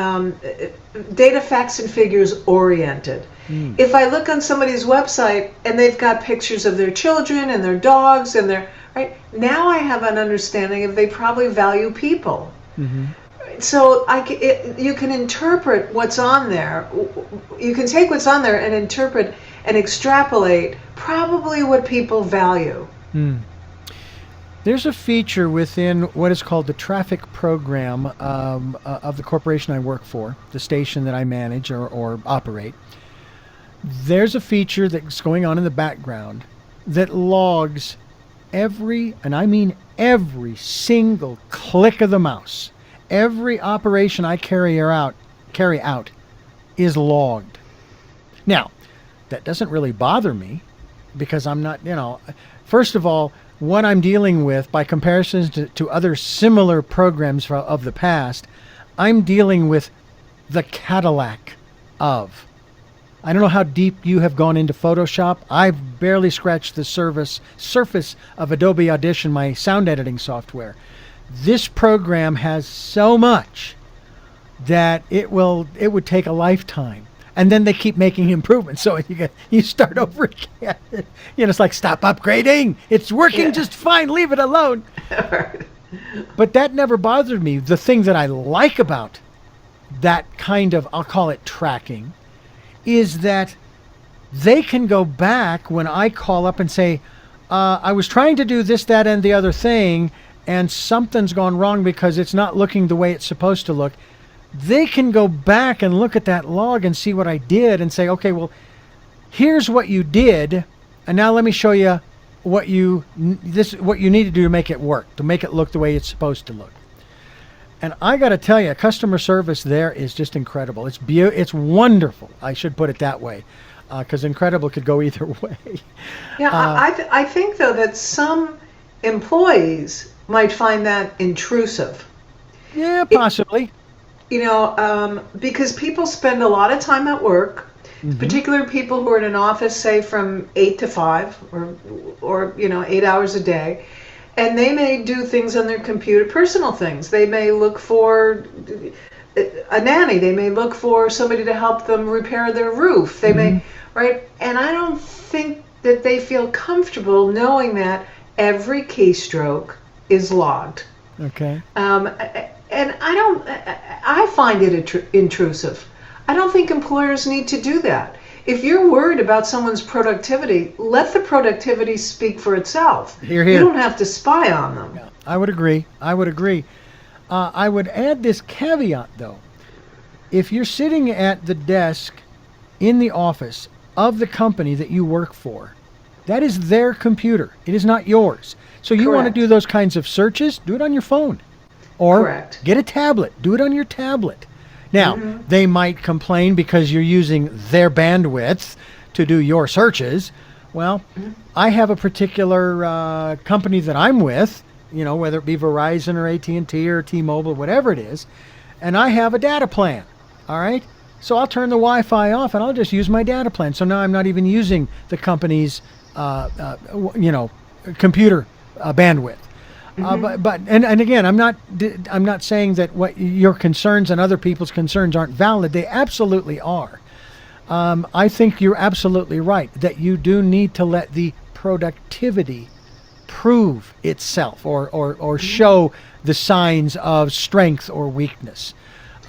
data, facts, and figures oriented. If I look on somebody's website and they've got pictures of their children and their dogs and their, right, now I have an understanding of they probably value people. So you can interpret what's on there. You can take what's on there and interpret and extrapolate probably what people value. There's a feature within what is called the traffic program of the corporation I work for, the station that I manage or operate. There's a feature that's going on in the background that logs every, and I mean every single click of the mouse. Every operation I carry out is logged. Now, that doesn't really bother me because I'm not, first of all, what I'm dealing with by comparison to other similar programs of the past, I'm dealing with the Cadillac of. I don't know how deep you have gone into Photoshop. I've barely scratched the surface of Adobe Audition, my sound editing software. This program has so much that it would take a lifetime. And then they keep making improvements. So you start over again. It's like, stop upgrading. It's working just fine. Leave it alone. But that never bothered me. The thing that I like about that kind of, I'll call it tracking, is that they can go back when I call up and say, I was trying to do this, that, and the other thing, and something's gone wrong because it's not looking the way it's supposed to look. They can go back and look at that log and see what I did and say, okay, well, here's what you did, and now let me show you what you need to do to make it work, to make it look the way it's supposed to look. And I got to tell you, customer service there is just incredible. It's wonderful. I should put it that way, because incredible could go either way. Yeah, I think though that some employees might find that intrusive. Yeah, possibly. Because people spend a lot of time at work, particularly people who are in an office, say from 8 to 5 or 8 hours a day. And they may do things on their computer, personal things. They may look for a nanny. They may look for somebody to help them repair their roof. They may, right? And I don't think that they feel comfortable knowing that every keystroke is logged. Okay. And I find it intrusive. I don't think employers need to do that. If you're worried about someone's productivity, let the productivity speak for itself. Hear. You don't have to spy on them. Yeah, I would agree. I would add this caveat, though. If you're sitting at the desk in the office of the company that you work for, that is their computer. It is not yours. So you want to do those kinds of searches, do it on your phone. Or get a tablet, do it on your tablet. Now, they might complain because you're using their bandwidth to do your searches. Well, I have a particular company that I'm with, whether it be Verizon or AT&T or T-Mobile, whatever it is, and I have a data plan, all right? So I'll turn the Wi-Fi off and I'll just use my data plan. So now I'm not even using the company's, computer bandwidth. But again, I'm not saying that what your concerns and other people's concerns aren't valid. They absolutely are. I think you're absolutely right that you do need to let the productivity prove itself or show the signs of strength or weakness.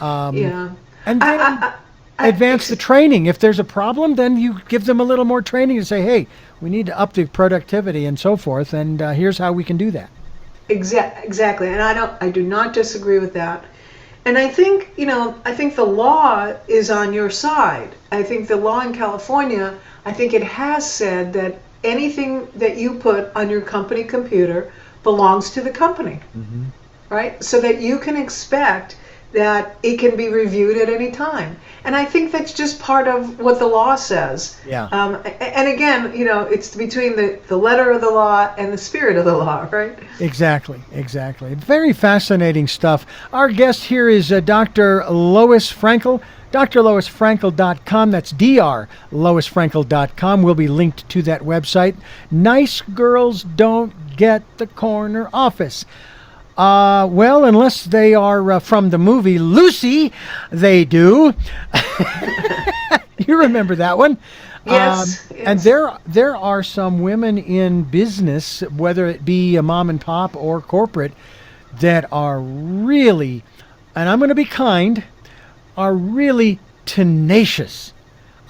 And then advance the training. If there's a problem, then you give them a little more training and say, hey, we need to up the productivity and so forth, and here's how we can do that. Exactly, and I do not disagree with that. And I think, the law is on your side. I think the law in California, I think it has said that anything that you put on your company computer belongs to the company, right? So that you can expect that it can be reviewed at any time. And I think that's just part of what the law says. Yeah. And again, it's between the letter of the law and the spirit of the law, right? Exactly. Very fascinating stuff. Our guest here is Dr. Lois Frankel. drloisfrankel.com. That's drloisfrankel.com. We'll be linked to that website. Nice girls don't get the corner office. Well, unless they are from the movie Lucy, they do. You remember that one? Yes, And yes. there are some women in business, whether it be a mom and pop or corporate, that are really, and I'm going to be kind, are really tenacious.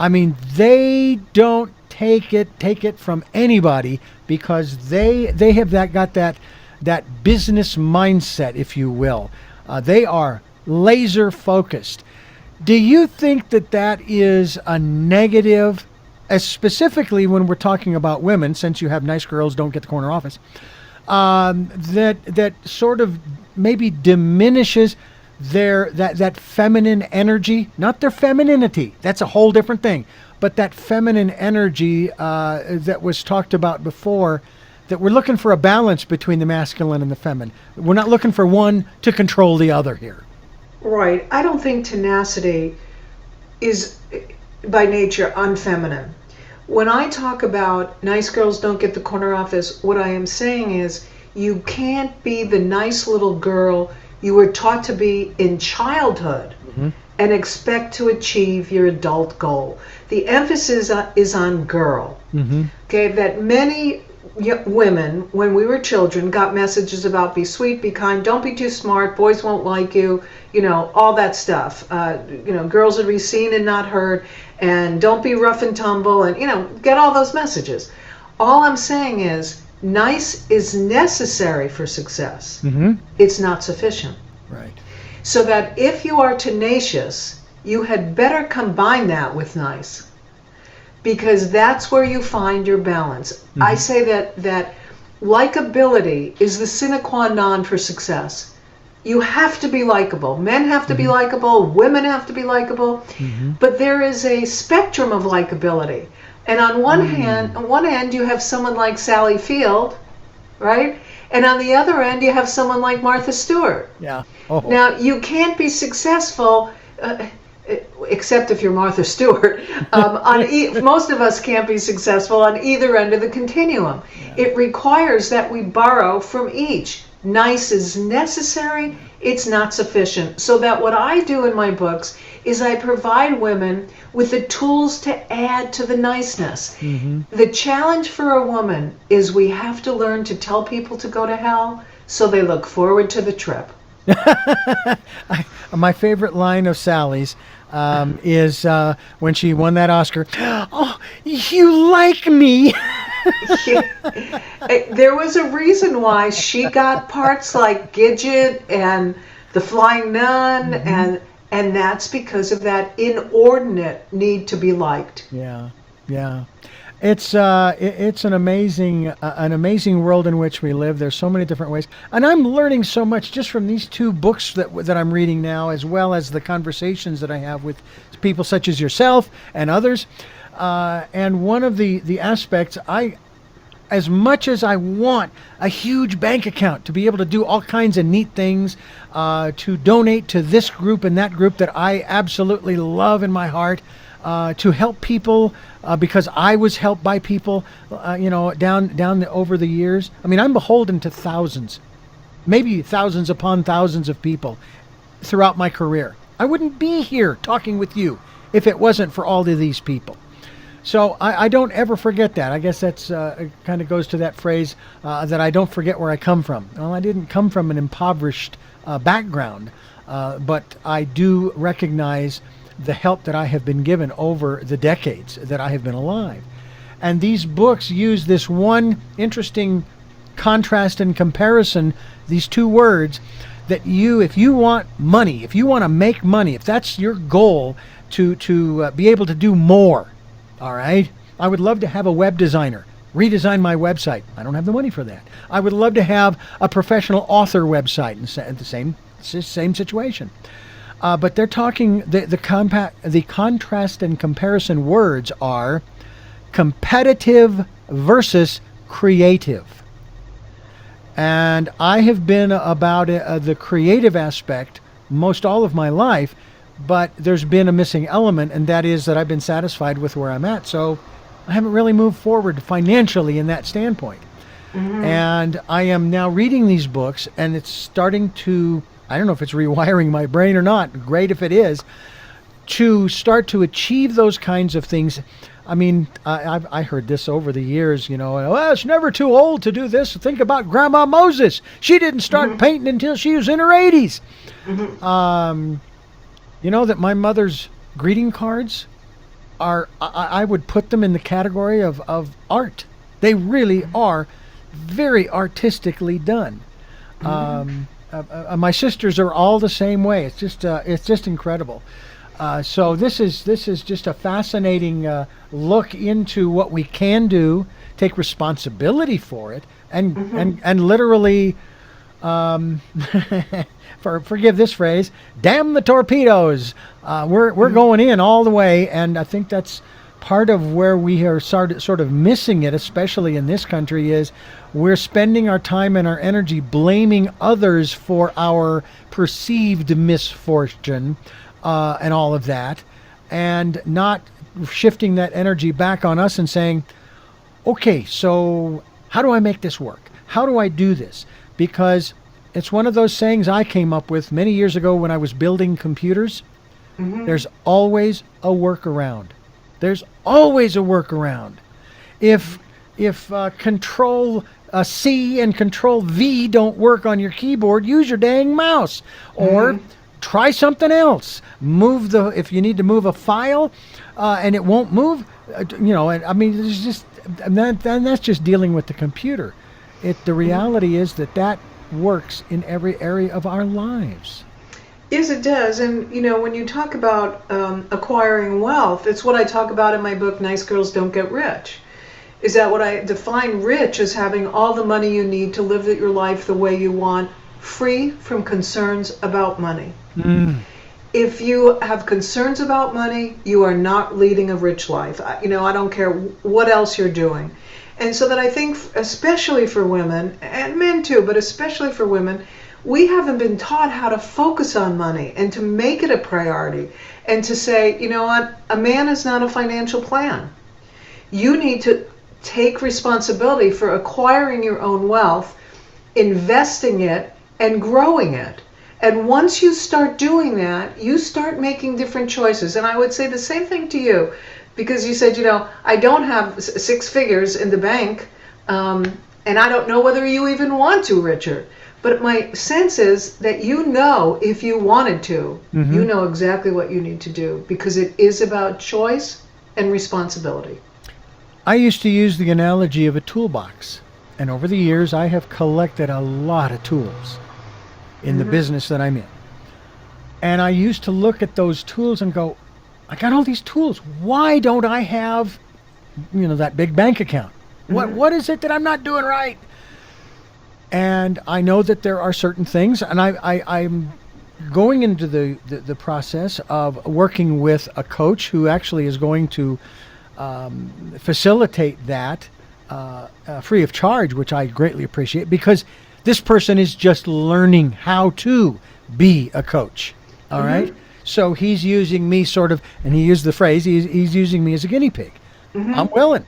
I mean, they don't take it from anybody because they have that business mindset, if you will. They are laser focused. Do you think that is a negative, as specifically when we're talking about women, since you have nice girls don't get the corner office, that sort of maybe diminishes that feminine energy, not their femininity, that's a whole different thing, but that feminine energy that was talked about before, that we're looking for a balance between the masculine and the feminine. We're not looking for one to control the other here. Right. I don't think tenacity is by nature unfeminine. When I talk about nice girls don't get the corner office, what I am saying is you can't be the nice little girl you were taught to be in childhood and expect to achieve your adult goal. The emphasis is on girl. Okay, that many women, when we were children, got messages about be sweet, be kind, don't be too smart, boys won't like you, all that stuff. Girls are to be seen and not heard, and don't be rough and tumble, and, get all those messages. All I'm saying is, nice is necessary for success. It's not sufficient. Right. So that if you are tenacious, you had better combine that with nice, because that's where you find your balance. I say that likability is the sine qua non for success. You have to be likable. Men have to be likable. Women have to be likable. But there is a spectrum of likability. And on one end, you have someone like Sally Field, right? And on the other end, you have someone like Martha Stewart. Yeah. Oh. Now, you can't be successful, except if you're Martha Stewart. Most of us can't be successful on either end of the continuum. Yeah. It requires that we borrow from each. Nice is necessary, it's not sufficient. So that what I do in my books is I provide women with the tools to add to the niceness. The challenge for a woman is we have to learn to tell people to go to hell so they look forward to the trip. My favorite line of Sally's is when she won that Oscar. Oh, you like me. There was a reason why she got parts like Gidget and The Flying Nun, and that's because of that inordinate need to be liked. Yeah. It's an amazing world in which we live. There's so many different ways, and I'm learning so much just from these two books that I'm reading now, as well as the conversations that I have with people such as yourself and others. And one of the aspects, as much as I want a huge bank account to be able to do all kinds of neat things, to donate to this group and that group that I absolutely love in my heart, to help people because I was helped by people, over the years. I mean, I'm beholden to thousands, maybe thousands upon thousands of people throughout my career. I wouldn't be here talking with you if it wasn't for all of these people. So I don't ever forget that. I guess that's kind of goes to that phrase that I don't forget where I come from. Well, I didn't come from an impoverished background, but I do recognize the help that I have been given over the decades that I have been alive. And these books use this one interesting contrast and comparison, these two words, that if you want money, if you want to make money, if that's your goal to be able to do more, all right? I would love to have a web designer redesign my website. I don't have the money for that. I would love to have a professional author website, and the same situation. But they're talking, the contrast and comparison words are competitive versus creative. And I have been about the creative aspect most all of my life, but there's been a missing element, and that is that I've been satisfied with where I'm at. So I haven't really moved forward financially in that standpoint. And I am now reading these books, and it's starting to, I don't know if it's rewiring my brain or not, great if it is, to start to achieve those kinds of things. I mean, I heard this over the years, well, it's never too old to do this. Think about Grandma Moses. She didn't start painting until she was in her 80s. You know that my mother's greeting cards are, I would put them in the category of art. They really are very artistically done. My sisters are all the same way. It's just incredible. So this is just a fascinating look into what we can do, take responsibility for it, and literally, forgive this phrase, damn the torpedoes. We're going in all the way, and I think that's part of where we are sort of missing it, especially in this country, is we're spending our time and our energy blaming others for our perceived misfortune and all of that, and not shifting that energy back on us and saying, okay, so how do I make this work? How do I do this? Because it's one of those sayings I came up with many years ago when I was building computers. There's always a workaround. There's always a workaround. If Control C and Control V don't work on your keyboard, use your dang mouse, or try something else. If you need to move a file and it won't move, I mean, there's just, and that's just dealing with the computer. The reality is that works in every area of our lives. Yes, it does. And, when you talk about acquiring wealth, it's what I talk about in my book, Nice Girls Don't Get Rich. Is that what I define rich as having all the money you need to live your life the way you want, free from concerns about money. If you have concerns about money, you are not leading a rich life. I don't care what else you're doing. And so that I think, especially for women, and men too, but especially for women, we haven't been taught how to focus on money and to make it a priority and to say, you know what, a man is not a financial plan. You need to take responsibility for acquiring your own wealth, investing it, and growing it. And once you start doing that, you start making different choices. And I would say the same thing to you, because you said, I don't have six figures in the bank, and I don't know whether you even want to, Richard. But my sense is that if you wanted to, you know exactly what you need to do, because it is about choice and responsibility. I used to use the analogy of a toolbox, and over the years I have collected a lot of tools in the business that I'm in. And I used to look at those tools and go, I got all these tools. Why don't I have, that big bank account? What is it that I'm not doing right? And I know that there are certain things, and I'm going into the process of working with a coach who actually is going to facilitate that free of charge, which I greatly appreciate, because this person is just learning how to be a coach. All right? So he's using me sort of, and he used the phrase, he's using me as a guinea pig. I'm willing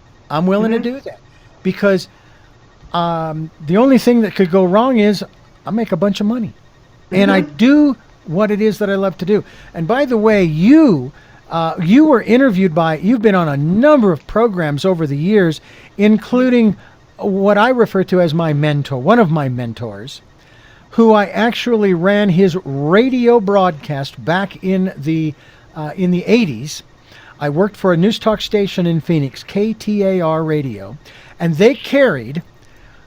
to do that, because the only thing that could go wrong is I make a bunch of money, and I do what it is that I love to do. And by the way, you were interviewed you've been on a number of programs over the years, including what I refer to as my mentor, one of my mentors, who I actually ran his radio broadcast back in the 80s. I worked for a news talk station in Phoenix, KTAR Radio, and they carried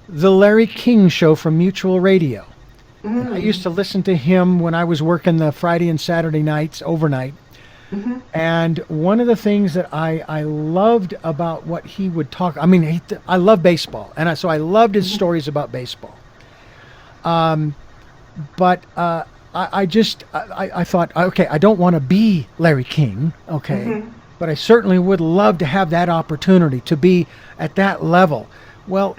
the Larry King Show from Mutual Radio. I used to listen to him when I was working the Friday and Saturday nights overnight. And one of the things that I loved about what he would talk, I love baseball, and so I loved his stories about baseball. But I thought, okay, I don't want to be Larry King, okay, but I certainly would love to have that opportunity to be at that level. Well,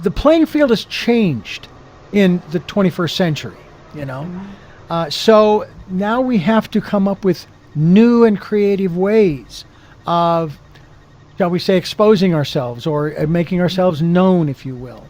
the playing field has changed in the 21st century, so now we have to come up with new and creative ways of, shall we say, exposing ourselves or making ourselves known, if you will.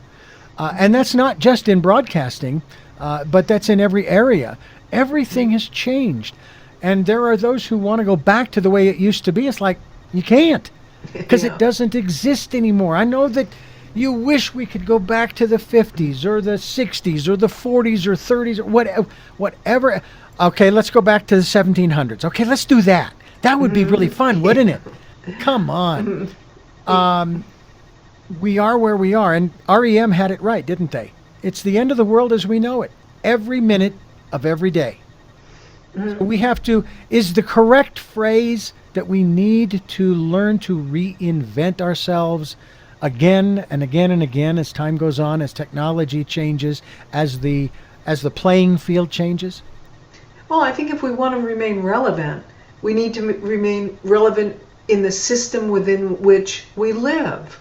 And that's not just in broadcasting, but that's in every area. Everything has changed. And there are those who want to go back to the way it used to be. It's like, you can't, because it doesn't exist anymore. I know that you wish we could go back to the 50s or the 60s or the 40s or 30s or whatever. Okay, let's go back to the 1700s. Okay, let's do that. That would be really fun, wouldn't it? Come on. We are where we are, and REM had it right, didn't they? It's the end of the world as we know it, every minute of every day. So we have to, is the correct phrase that we need to learn to reinvent ourselves again and again and again as time goes on, as technology changes, as the playing field changes? Well, I think if we want to remain relevant, we need to remain relevant in the system within which we live,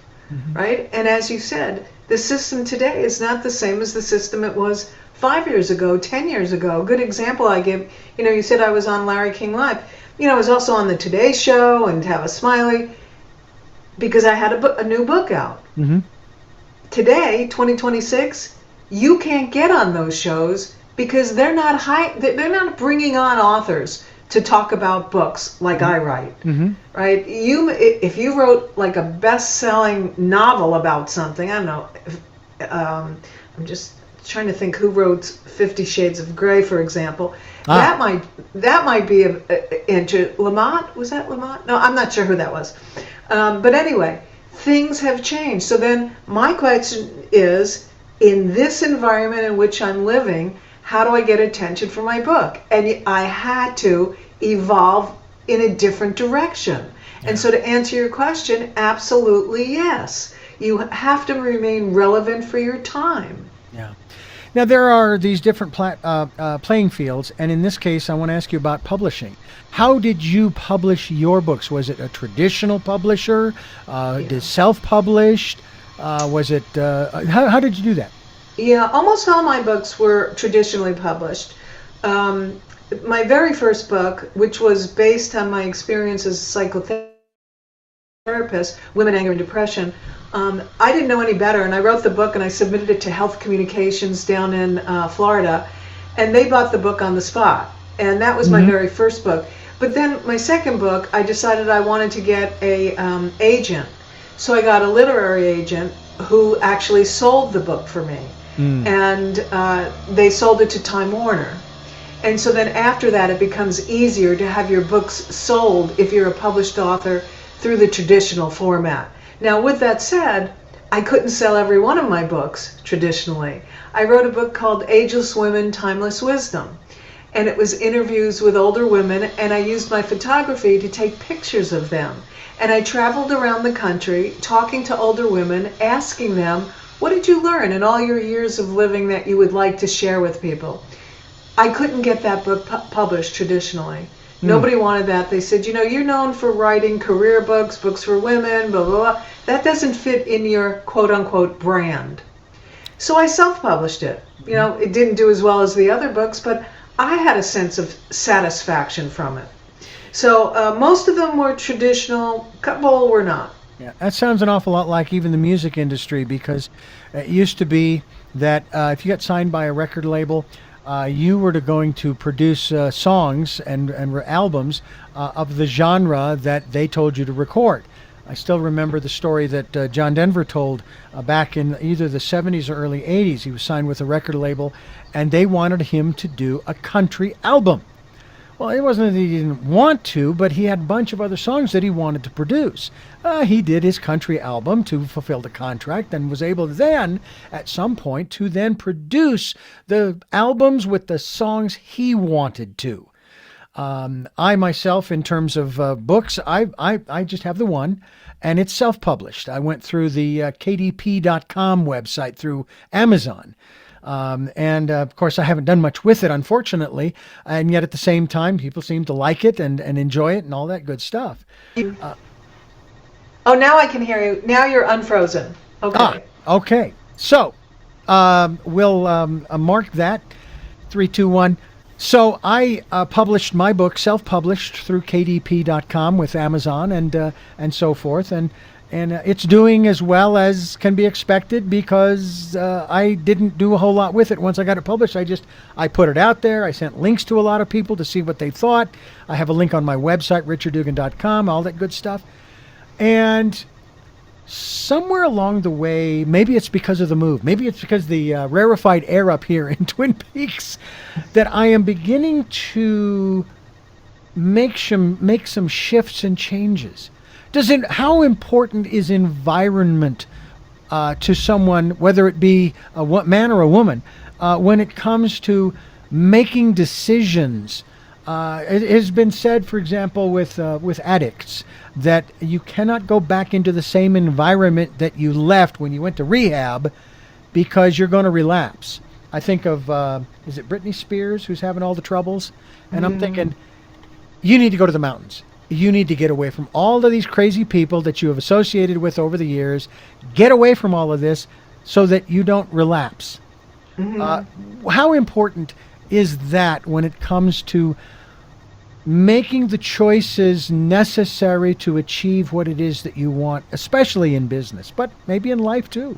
right? And as you said, the system today is not the same as the system it was 5 years ago, 10 years ago. A good example I give, you said I was on Larry King Live. I was also on the Today Show and Tavis Smiley because I had a new book out. Today, 2026, you can't get on those shows because they're not bringing on authors to talk about books like I write, right? If you wrote like a best-selling novel about something, I don't know. I'm just trying to think who wrote 50 Shades of Grey, for example. That might be Lamont. Was that Lamont? No, I'm not sure who that was. But anyway, things have changed. So then my question is, in this environment in which I'm living, how do I get attention for my book? And I had to evolve in a different direction. And so to answer your question, absolutely yes. You have to remain relevant for your time. Yeah. Now, there are these different playing fields, and in this case, I want to ask you about publishing. How did you publish your books? Was it a traditional publisher? Did self-published? Was it? How did you do that? Yeah, almost all my books were traditionally published. My very first book, which was based on my experience as a psychotherapist, Women, Anger, and Depression, I didn't know any better, and I wrote the book and I submitted it to Health Communications down in Florida, and they bought the book on the spot. And that was my very first book. But then my second book, I decided I wanted to get a agent. So I got a literary agent who actually sold the book for me. And they sold it to Time Warner. And so then after that, it becomes easier to have your books sold if you're a published author through the traditional format. Now, with that said, I couldn't sell every one of my books traditionally. I wrote a book called Ageless Women, Timeless Wisdom. And it was interviews with older women, and I used my photography to take pictures of them. And I traveled around the country talking to older women, asking them, what did you learn in all your years of living that you would like to share with people? I couldn't get that book published traditionally. Nobody wanted that. They said, you're known for writing career books, books for women, blah, blah, blah. That doesn't fit in your quote-unquote brand. So I self-published it. It didn't do as well as the other books, but I had a sense of satisfaction from it. So most of them were traditional, a couple were not. Yeah, that sounds an awful lot like even the music industry, because it used to be that if you got signed by a record label, you were going to produce songs and albums of the genre that they told you to record. I still remember the story that John Denver told back in either the 70s or early 80s. He was signed with a record label, and they wanted him to do a country album. Well, it wasn't that he didn't want to, but he had a bunch of other songs that he wanted to produce. He did his country album to fulfill the contract and was able then, at some point, to then produce the albums with the songs he wanted to. I myself, in terms of books, I just have the one, and it's self-published. I went through the KDP.com website through Amazon. And of course, I haven't done much with it, unfortunately. And yet at the same time, people seem to like it and enjoy it and all that good stuff. Oh, now I can hear you. Now you're unfrozen. Okay. Okay. So we'll mark that. 3, 2, 1. So I published my book, self-published through KDP.com with Amazon and so forth. And And it's doing as well as can be expected because I didn't do a whole lot with it. Once I got it published, I put it out there. I sent links to a lot of people to see what they thought. I have a link on my website, richarddugan.com, all that good stuff. And somewhere along the way, maybe it's because of the move, maybe it's because the rarefied air up here in Twin Peaks, that I am beginning to make some shifts and changes. How important is environment to someone, whether it be a man or a woman, when it comes to making decisions? It has been said, for example, with addicts, that you cannot go back into the same environment that you left when you went to rehab because you're going to relapse. I think of, is it Britney Spears who's having all the troubles? And I'm thinking, you need to go to the mountains. You need to get away from all of these crazy people that you have associated with over the years. Get away from all of this so that you don't relapse. How important is that when it comes to making the choices necessary to achieve what it is that you want, especially in business, but maybe in life too?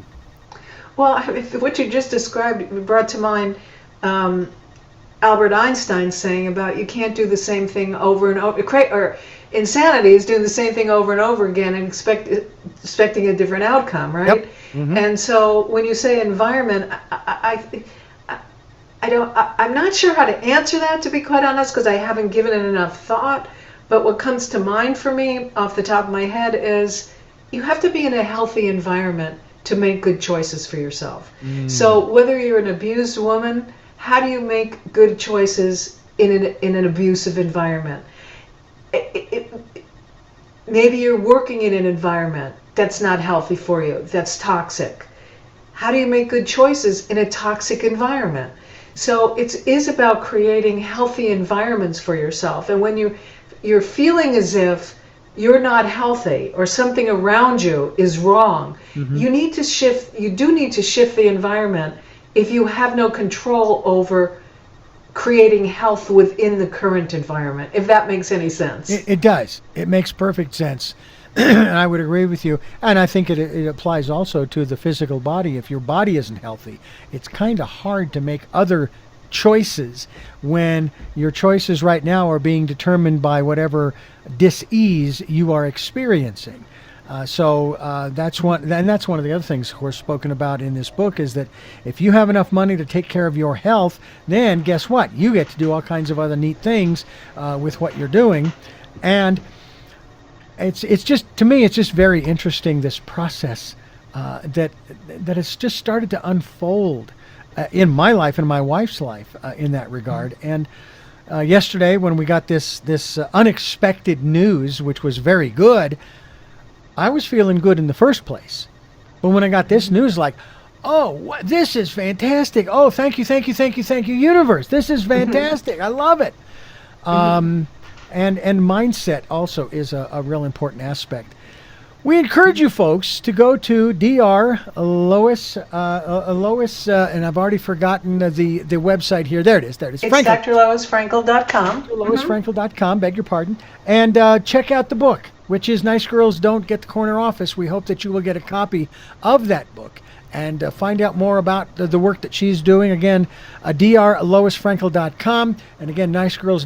Well, if what you just described brought to mind Albert Einstein saying about you can't do the same thing over and over, or insanity is doing the same thing over and over again and expecting a different outcome, right? Yep. And so when you say environment, I'm not sure how to answer that, to be quite honest, because I haven't given it enough thought. But what comes to mind for me off the top of my head is you have to be in a healthy environment to make good choices for yourself. So whether you're an abused woman, how do you make good choices in an abusive environment? Maybe you're working in an environment that's not healthy for you, that's toxic. How do you make good choices in a toxic environment? So it is about creating healthy environments for yourself. And when you're feeling as if you're not healthy or something around you is wrong, you need to shift. You do need to shift the environment if you have no control over creating health within the current environment, if that makes any sense. It does. It makes perfect sense. And I would agree with you. And I think it applies also to the physical body. If your body isn't healthy, it's kind of hard to make other choices when your choices right now are being determined by whatever dis-ease you are experiencing. So that's one of the other things, of course, spoken about in this book, is that if you have enough money to take care of your health, then guess what? You get to do all kinds of other neat things with what you're doing. And it's just, to me, it's just very interesting, this process that has just started to unfold in my life and my wife's life in that regard. And yesterday, when we got this unexpected news, which was very good, I was feeling good in the first place. But when I got this news, like, oh, this is fantastic. Oh, thank you, universe. This is fantastic. I love it. And mindset also is a real important aspect. We encourage you folks to go to Dr. Lois, and I've already forgotten the website here. There it is. It's Frankel. DrLoisFrankel.com. DrLoisFrankel.com, beg your pardon. And check out the book, which is Nice Girls Don't Get the Corner Office. We hope that you will get a copy of that book and find out more about the work that she's doing. Again, DrLoisFrankel.com. And again, Nice Girls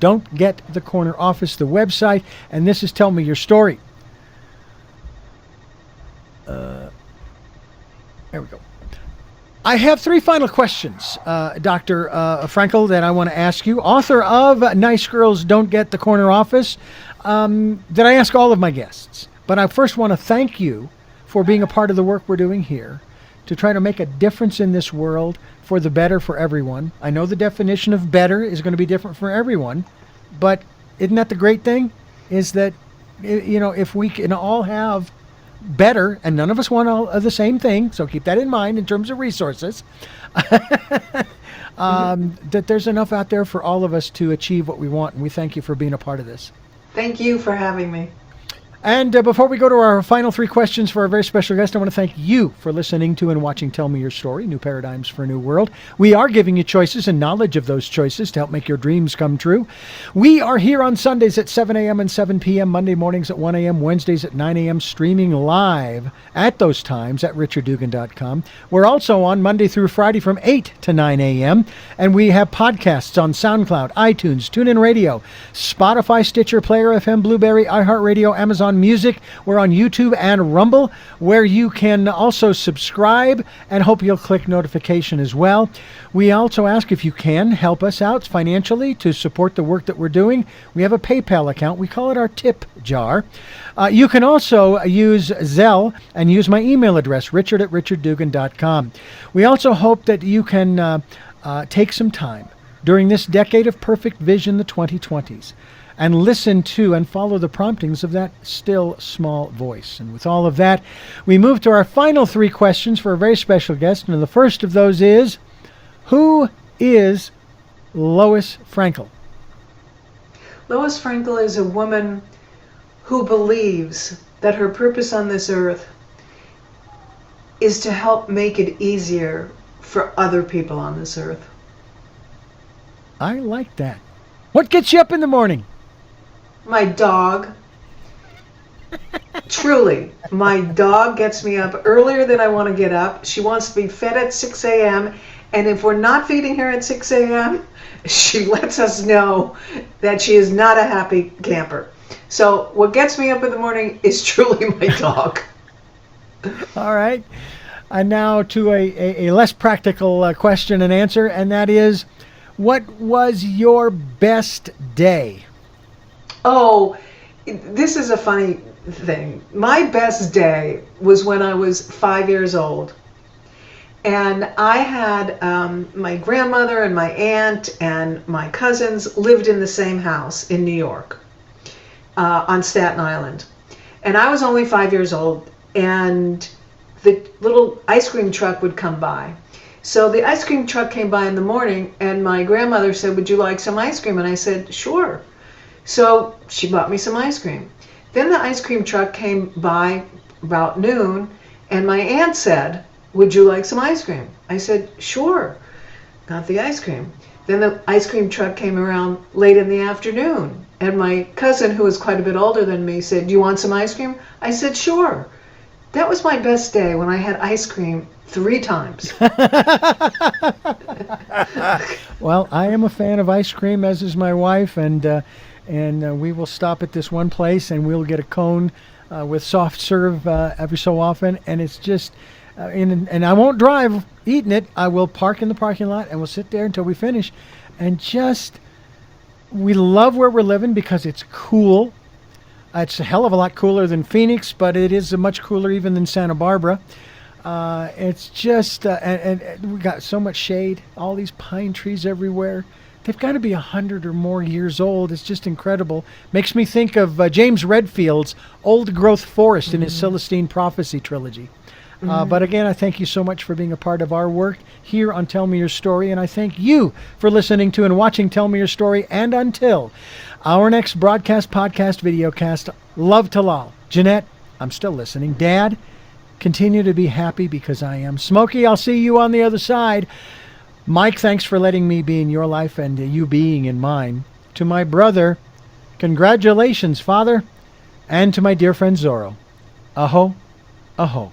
Don't Get the Corner Office, the website. And this is Tell Me Your Story. There we go. I have three final questions, Dr. Frankel, that I want to ask you. Author of Nice Girls Don't Get the Corner Office, that I ask all of my guests. But I first want to thank you for being a part of the work we're doing here to try to make a difference in this world for the better for everyone. I know the definition of better is going to be different for everyone, but isn't that the great thing? Is that, if we can all have better, and none of us want all the same thing, so keep that in mind in terms of resources, that there's enough out there for all of us to achieve what we want, and we thank you for being a part of this. Thank you for having me. And before we go to our final three questions for our very special guest, I want to thank you for listening to and watching Tell Me Your Story, New Paradigms for a New World. We are giving you choices and knowledge of those choices to help make your dreams come true. We are here on Sundays at 7 a.m. and 7 p.m., Monday mornings at 1 a.m., Wednesdays at 9 a.m., streaming live at those times at richarddugan.com. We're also on Monday through Friday from 8 to 9 a.m., and we have podcasts on SoundCloud, iTunes, TuneIn Radio, Spotify, Stitcher, Player FM, Blueberry, iHeartRadio, Amazon Music. We're on YouTube and Rumble, where you can also subscribe, and hope you'll click notification as well. We also ask if you can help us out financially to support the work that we're doing. We have a PayPal account. We call it our tip jar. You can also use Zelle and use my email address, richard@richarddugan.com. We also hope that you can take some time during this decade of perfect vision, the 2020s, and listen to and follow the promptings of that still small voice. And with all of that, we move to our final three questions for a very special guest. And the first of those is, who is Lois Frankel? Lois Frankel is a woman who believes that her purpose on this earth is to help make it easier for other people on this earth. I like that. What gets you up in the morning? My dog. Truly, my dog gets me up earlier than I want to get up. She wants to be fed at 6 a.m. And if we're not feeding her at 6 a.m., she lets us know that she is not a happy camper. So what gets me up in the morning is truly my dog. All right. And now to a less practical question and answer, and that is, what was your best day? Oh, this is a funny thing. My best day was when I was 5 years old. And I had my grandmother and my aunt and my cousins lived in the same house in New York, on Staten Island. And I was only 5 years old, and the little ice cream truck would come by. So the ice cream truck came by in the morning, and my grandmother said, "Would you like some ice cream?" And I said, "Sure." So she bought me some ice cream. Then the ice cream truck came by about noon, and my aunt said, "Would you like some ice cream?" I said, "Sure." Got the ice cream. Then the ice cream truck came around late in the afternoon, and my cousin, who was quite a bit older than me, said, "Do you want some ice cream?" I said, "Sure." That was my best day, when I had ice cream 3 times. Well, I am a fan of ice cream, as is my wife, and we will stop at this one place, and we'll get a cone with soft serve every so often, and it's just, and I won't drive eating it. I will park in the parking lot, and we'll sit there until we finish, and just, we love where we're living because it's cool. It's a hell of a lot cooler than Phoenix, but it is much cooler even than Santa Barbara. It's just, and we got so much shade, all these pine trees everywhere. They've got to be 100 or more years old. It's just incredible. Makes me think of James Redfield's Old Growth Forest in his Celestine Prophecy trilogy. But again, I thank you so much for being a part of our work here on Tell Me Your Story, and I thank you for listening to and watching Tell Me Your Story. And until our next broadcast, podcast, videocast, love to Lal. Jeanette, I'm still listening. Dad, continue to be happy because I am. Smokey, I'll see you on the other side. Mike, thanks for letting me be in your life and you being in mine. To my brother, congratulations, Father. And to my dear friend Zorro, aho, aho.